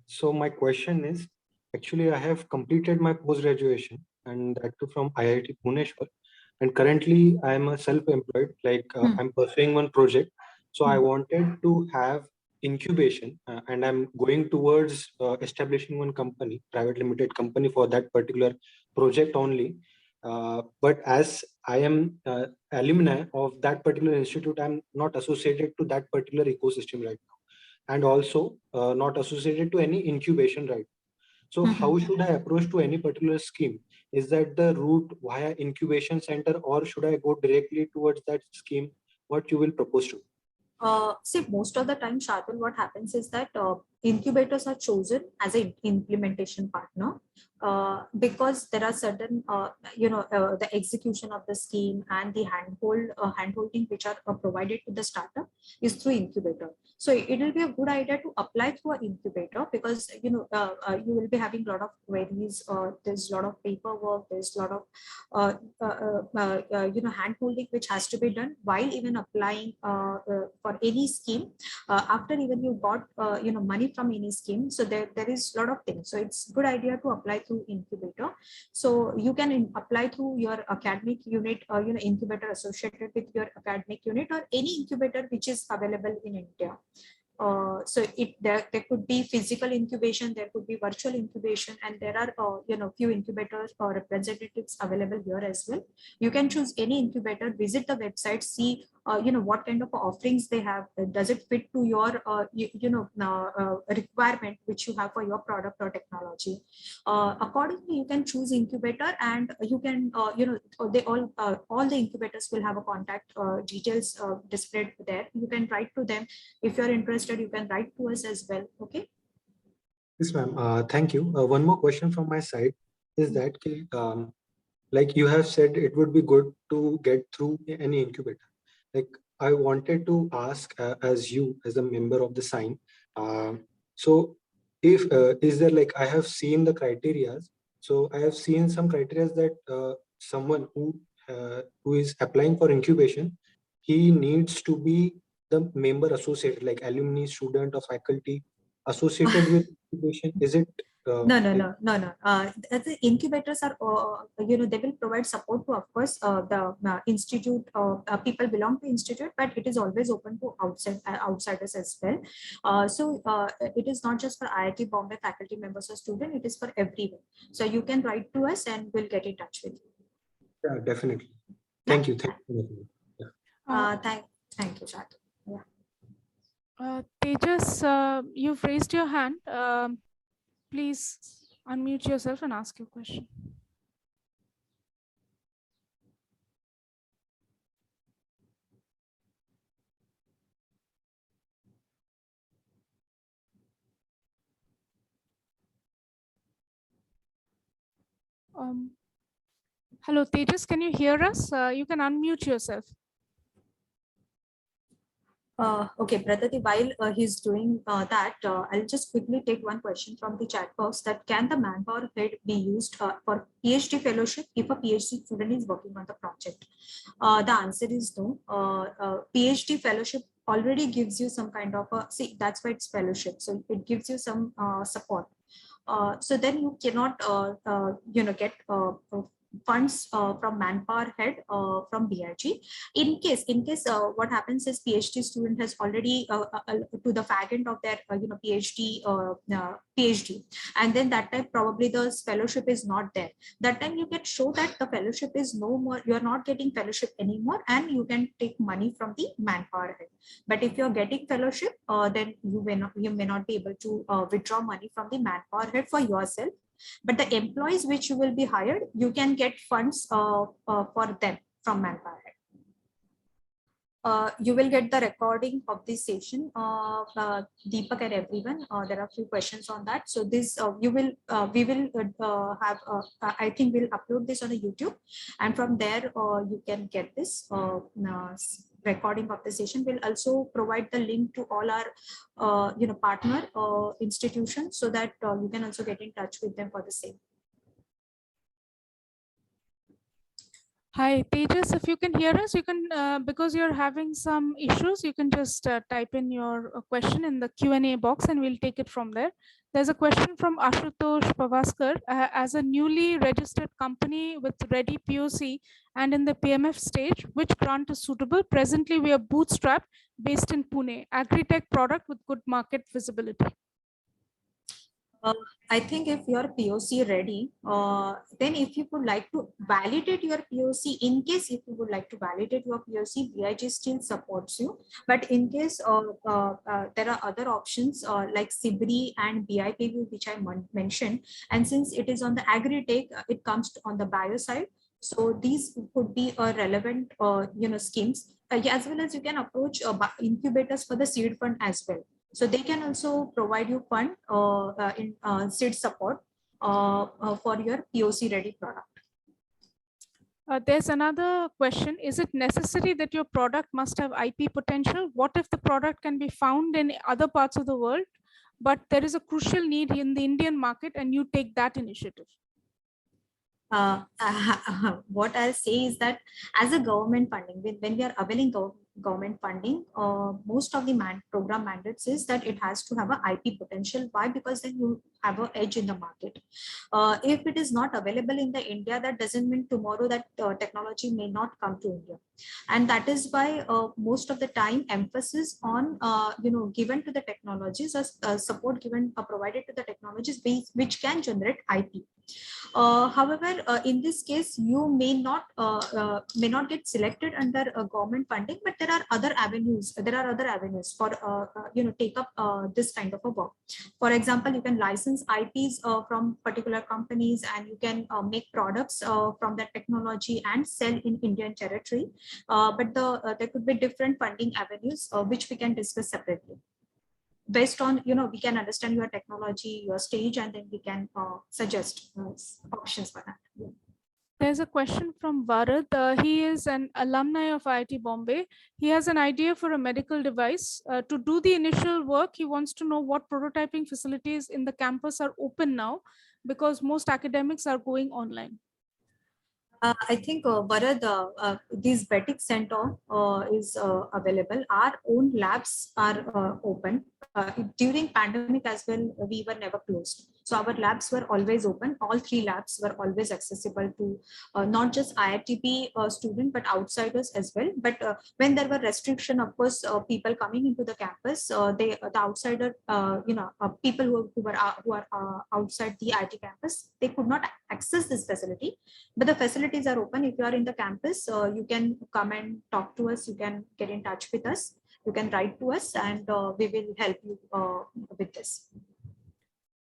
So my question is, actually, I have completed my post-graduation and that too from IIT Bhubaneswar. And currently I am a self-employed, like I'm pursuing one project. So I wanted to have incubation and I'm going towards establishing one company, private limited company for that particular project only. But as I am alumni of that particular institute, I'm not associated to that particular ecosystem right now, and also not associated to any incubation right now. So how should I approach to any particular scheme? Is that the route via incubation center, or should I go directly towards that scheme? What you will propose to? See, most of the time, Shardul, what happens is that incubators are chosen as an implementation partner because there are certain, the execution of the scheme and the handholding which are provided to the startup is through incubator. So it will be a good idea to apply through an incubator because, you will be having a lot of queries. There's a lot of paperwork. There's a lot of, handholding which has to be done while even applying for any scheme after even you got money from any scheme. So there is a lot of things. So it's good idea to apply through incubator. So you can apply through your academic unit or incubator associated with your academic unit or any incubator which is available in India. So there could be physical incubation, there could be virtual incubation, and there are few incubators or representatives available here as well. You can choose any incubator, visit the website, see what kind of offerings they have. Does it fit to your requirement which you have for your product or technology? Accordingly, you can choose incubator, and you can they all the incubators will have a contact details displayed there. You can write to them if you're interested. You can write to us as well. Okay. Yes, ma'am. Thank you. One more question from my side is that, like you have said, it would be good to get through any incubator. Like I wanted to ask, as you, as a member of the sign, so if is there, like I have seen the criterias. So I have seen some criterias that someone who is applying for incubation, he needs to be the member associated, like alumni, student, or faculty associated with incubation. Is it? No. The incubators are, they will provide support to, of course, the institute. People belong to institute, but it is always open to outsiders as well. So it is not just for IIT Bombay faculty members or student. It is for everyone. So you can write to us, and we'll get in touch with you. Yeah, definitely. Thank you. Thank you. Yeah. Thank you, Chad. Yeah. Tejas, you've raised your hand. Please unmute yourself and ask your question. Hello, Tejas, can you hear us? You can unmute yourself. Okay, Pradati, while he's doing that, I'll just quickly take one question from the chat box, that can the manpower head be used for PhD fellowship if a PhD student is working on the project? The answer is no. PhD fellowship already gives you some kind of see, that's why it's fellowship. So it gives you some support. So then you cannot, get funds from manpower head from BRG. In case what happens is PhD student has already to the fag end of their PhD, and then that time probably the fellowship is not there. That time you can show that the fellowship is no more, you are not getting fellowship anymore, and you can take money from the manpower head. But if you're getting fellowship, then you may not be able to withdraw money from the manpower head for yourself. But the employees which you will be hired, you can get funds for them from manpower. You will get the recording of this session, Deepak and everyone. There are a few questions on that. So this we will have. I think we'll upload this on a YouTube, and from there you can get this recording of the session. We'll also provide the link to all our partner institutions, so that you can also get in touch with them for the same. Hi, Tejas, if you can hear us, you can, because you're having some issues, you can just type in your question in the Q&A box, and we'll take it from there. There's a question from Ashutosh Pavaskar. As a newly registered company with ready POC and in the PMF stage, which grant is suitable? Presently, we are bootstrapped based in Pune, agri-tech product with good market visibility. I think if you're POC ready, then if you would like to validate your POC, in case if you would like to validate your POC, BIG still supports you. But in case there are other options like SIBRI and BIPV, which I mentioned, and since it is on the agri-tech, it comes on the bio side. So these could be a relevant, schemes, as well as you can approach incubators for the seed fund as well. So they can also provide you fund in seed support for your POC ready product. There's another question. Is it necessary that your product must have IP potential? What if the product can be found in other parts of the world, but there is a crucial need in the Indian market and you take that initiative? What I'll say is that as a government funding, when we are availing government funding, most of the program mandates is that it has to have an IP potential. Why? Because then you have an edge in the market. If it is not available in the India, that doesn't mean tomorrow that technology may not come to India. And that is why most of the time emphasis on given to the technologies, or support given provided to the technologies which can generate IP. However, in this case, you may not get selected under government funding, but there are other avenues. There are other avenues for take up this kind of a work. For example, you can license IPs from particular companies, and you can make products from that technology and sell in Indian territory. But there could be different funding avenues which we can discuss separately. Based on, we can understand your technology, your stage, and then we can suggest options for that. Yeah. There's a question from Bharat. He is an alumni of IIT Bombay. He has an idea for a medical device. To do the initial work, he wants to know what prototyping facilities in the campus are open now, because most academics are going online. I think Bharat, this Betic Center is available. Our own labs are open. During pandemic as well, we were never closed. So our labs were always open. All 3 labs were always accessible to not just IITB student, but outsiders as well. But when there were restriction, of course, people coming into the campus, the outsider, people who are outside the IIT campus, they could not access this facility. But the facilities are open. If you are in the campus, you can come and talk to us. You can get in touch with us. You can write to us, and we will help you with this.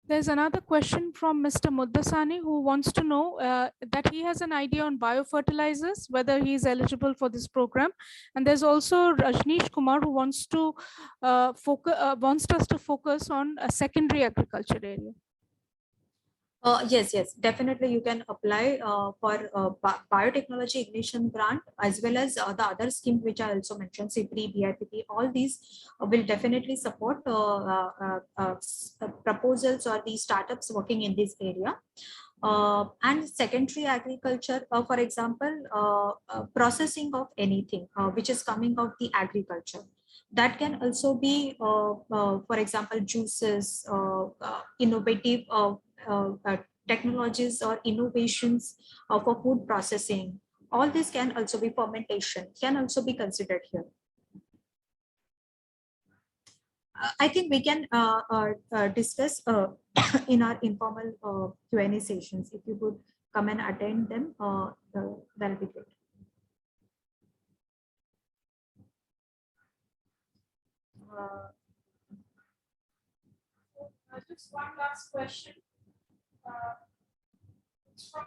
There's another question from Mr. Muddasani, who wants to know that he has an idea on biofertilizers, whether he is eligible for this program. And there's also Rajneesh Kumar, who wants to wants us to focus on a secondary agriculture area. Yes, definitely. You can apply for biotechnology ignition grant, as well as the other schemes which I also mentioned, CPRI, BIPT. All these will definitely support proposals or the startups working in this area. And secondary agriculture, for example, processing of anything which is coming out the agriculture. That can also be, for example, juices, innovative technologies or innovations for food processing. All this can also be fermentation, can also be considered here. I think we can discuss in our informal Q&A sessions. If you could come and attend them, that'll be great. Just one last question. It's from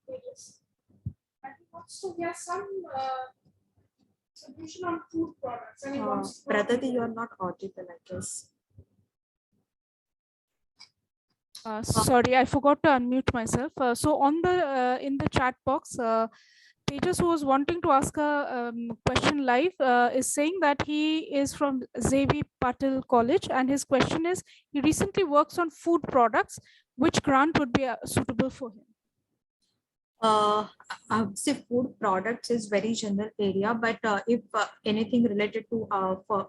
Tejas. And he wants to get some solution on food products. And he wants Pradati, you are not audible, I guess. Sorry, I forgot to unmute myself. So on the in the chat box, Tejas, who was wanting to ask a question live, is saying that he is from Xavier Patil College, and his question is, he recently works on food products. Which grant would be suitable for him? See, food products is very general area, but if anything related to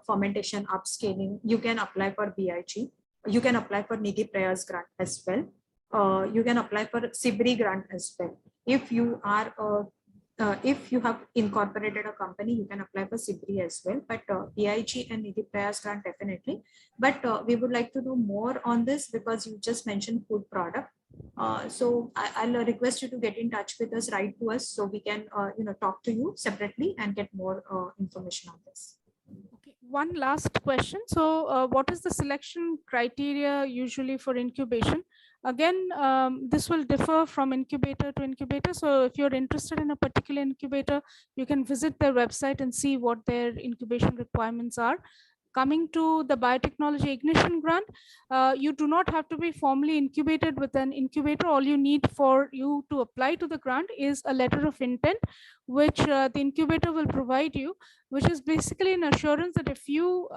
fermentation, upscaling, you can apply for BIG. You can apply for Nidhi Prayas grant as well. You can apply for CPRI grant as well. If you are if you have incorporated a company, you can apply for CPRI as well, but BIG and Nidhi Prayas grant definitely. But we would like to know more on this, because you just mentioned food product. So I'll request you to get in touch with us, write to us, so we can talk to you separately and get more information on this. Okay. One last question. So what is the selection criteria usually for incubation? Again, this will differ from incubator to incubator. So if you're interested in a particular incubator, you can visit their website and see what their incubation requirements are. Coming to the biotechnology ignition grant, you do not have to be formally incubated with an incubator. All you need for you to apply to the grant is a letter of intent, which the incubator will provide you, which is basically an assurance that if you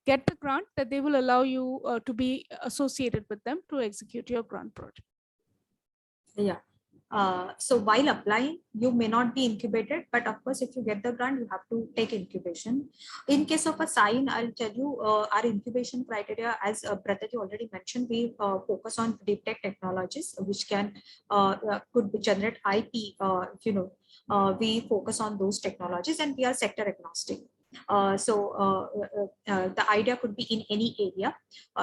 get the grant, that they will allow you to be associated with them to execute your grant project. Yeah. So while applying, you may not be incubated, but of course, if you get the grant, you have to take incubation. In case of a sign, I'll tell you our incubation criteria, as Pratati already mentioned, we focus on deep tech technologies, which can could generate IP. We focus on those technologies, and we are sector agnostic. The idea could be in any area.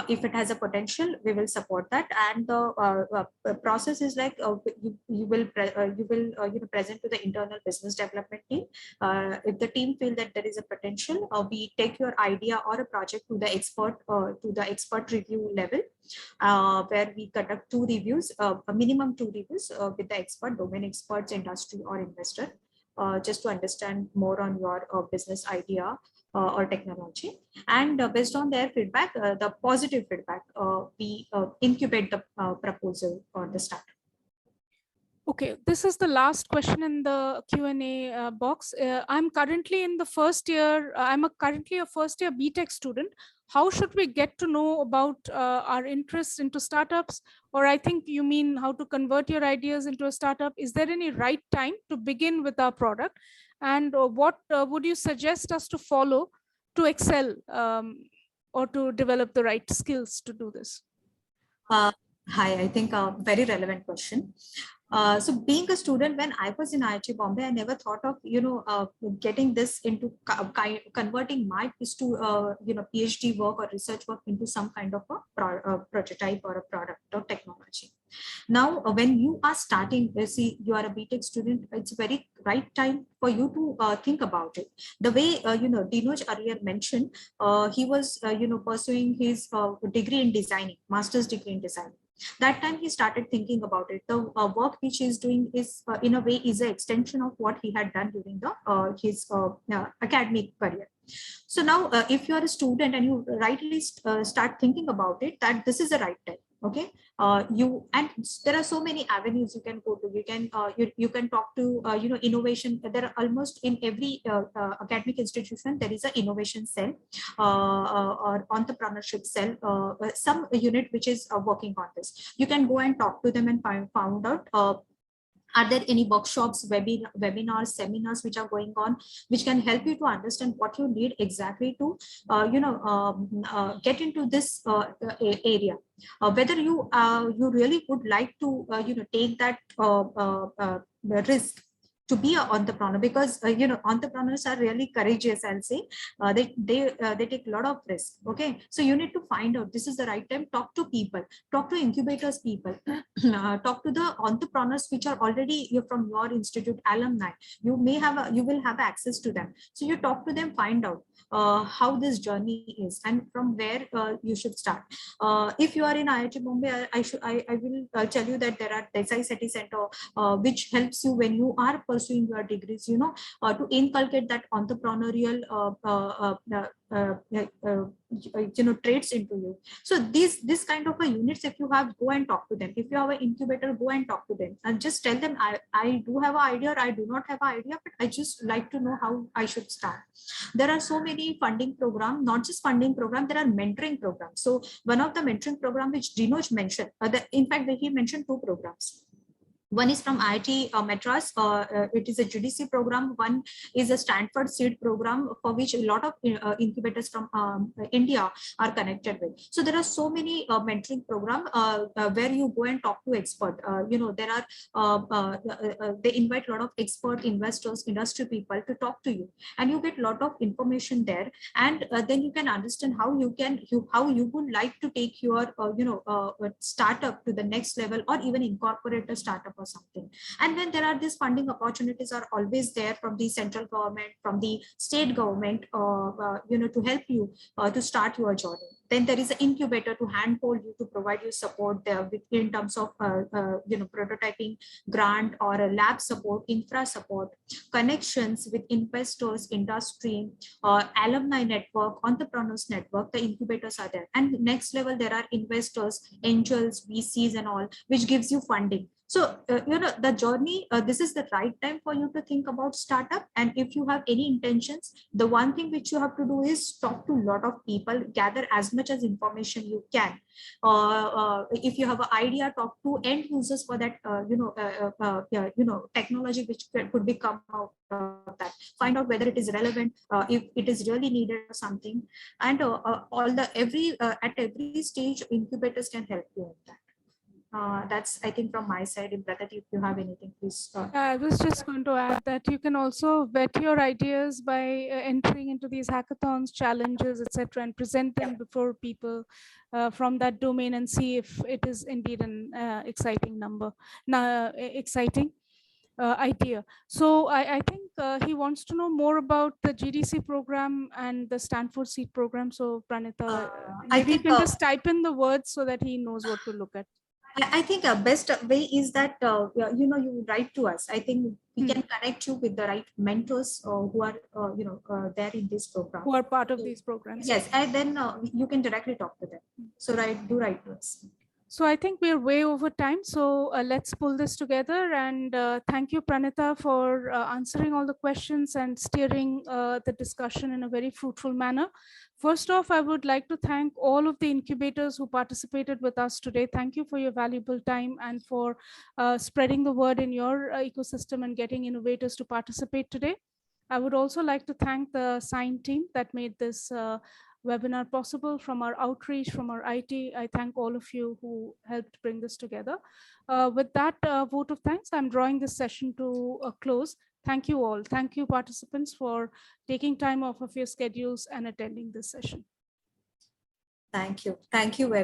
If it has a potential, we will support that. And the process is like you will present to the internal business development team. If the team feel that there is a potential, we take your idea or a project to the expert review level, where we conduct 2 reviews, a minimum 2 reviews with the domain experts, industry or investor, just to understand more on your business idea or technology. And based on their feedback, the positive feedback, we incubate the proposal or the startup. Okay, this is the last question in the Q&A box. I'm currently in the first year. Currently a first year BTech student. How should we get to know about our interests into startups? Or I think you mean how to convert your ideas into a startup. Is there any right time to begin with our product? And what would you suggest us to follow to excel or to develop the right skills to do this? Hi, I think a very relevant question. So being a student, when I was in IIT Bombay, I never thought of, getting this into converting my PhD work or research work into some kind of a prototype or a product or technology. Now, when you are starting, you are a BTech student, it's a very right time for you to think about it. The way, Dinoj earlier mentioned, he was, pursuing his degree in designing, master's degree in design. That time he started thinking about it. The work which he is doing is in a way is an extension of what he had done during the his academic career. So now if you are a student and you rightly start thinking about it, that this is the right time. Okay, there are so many avenues you can go to. You can you can talk to innovation. There are almost in every academic institution there is an innovation cell or entrepreneurship cell, some unit which is working on this. You can go and talk to them and find out. Are there any workshops, webinars, seminars which are going on, which can help you to understand what you need exactly to, get into this area? Whether you really would like to, take that risk to be an entrepreneur, because entrepreneurs are really courageous. I'll say they take a lot of risk. Okay, so you need to find out this is the right time. Talk to people, talk to incubators people, talk to the entrepreneurs which are already from your institute alumni. You will have access to them. So you talk to them, find out how this journey is and from where you should start. If you are in IIT Bombay, I will tell you that there are Desai SETI Center which helps you when you are pursuing your degrees, to inculcate that entrepreneurial traits into you. So this kind of a units, if you have, go and talk to them. If you have an incubator, go and talk to them and just tell them, I do have an idea or I do not have an idea, but I just like to know how I should start. There are so many funding programs, not just funding program, there are mentoring programs. So one of the mentoring program which Dinoj mentioned, in fact he mentioned 2 programs. One is from IIT Madras. It is a GDC program. One is a Stanford Seed program, for which a lot of incubators from India are connected with. So there are so many mentoring programs where you go and talk to expert. There are they invite a lot of expert investors, industry people to talk to you, and you get a lot of information there. And then you can understand how you would like to take your startup to the next level, or even incorporate a startup or something. And then there are these funding opportunities are always there from the central government, from the state government, to help you to start your journey. Then there is an incubator to handhold you, to provide you support there in terms of prototyping, grant or a lab support, infra support, connections with investors, industry, alumni network, entrepreneurs network. The incubators are there, and next level there are investors, angels, VCs and all, which gives you funding. So, the journey, this is the right time for you to think about startup. And if you have any intentions, the one thing which you have to do is talk to a lot of people, gather as much as information you can. If you have an idea, talk to end users for that, technology which could become out of that. Find out whether it is relevant, if it is really needed or something. And at every stage, incubators can help you with that. That's, I think, from my side. If Brother, if you have anything, please. I was just going to add that you can also vet your ideas by entering into these hackathons, challenges, etc., and present them before people from that domain and see if it is indeed an exciting exciting idea. So I think he wants to know more about the GDC program and the Stanford Seed program. So Pranita, maybe you can just type in the words so that he knows what to look at. I think a best way is that, you write to us. I think we can connect you with the right mentors who are, there in this program. Who are part of these programs. Yes, and then you can directly talk to them. So do write to us. So I think we're way over time. So let's pull this together. And thank you, Pranita, for answering all the questions and steering the discussion in a very fruitful manner. First off, I would like to thank all of the incubators who participated with us today. Thank you for your valuable time and for spreading the word in your ecosystem and getting innovators to participate today. I would also like to thank the SIGN team that made this webinar possible, from our outreach, from our IT. I thank all of you who helped bring this together. With that vote of thanks, I'm drawing this session to a close. Thank you all. Thank you, participants, for taking time off of your schedules and attending this session. Thank you. Thank you very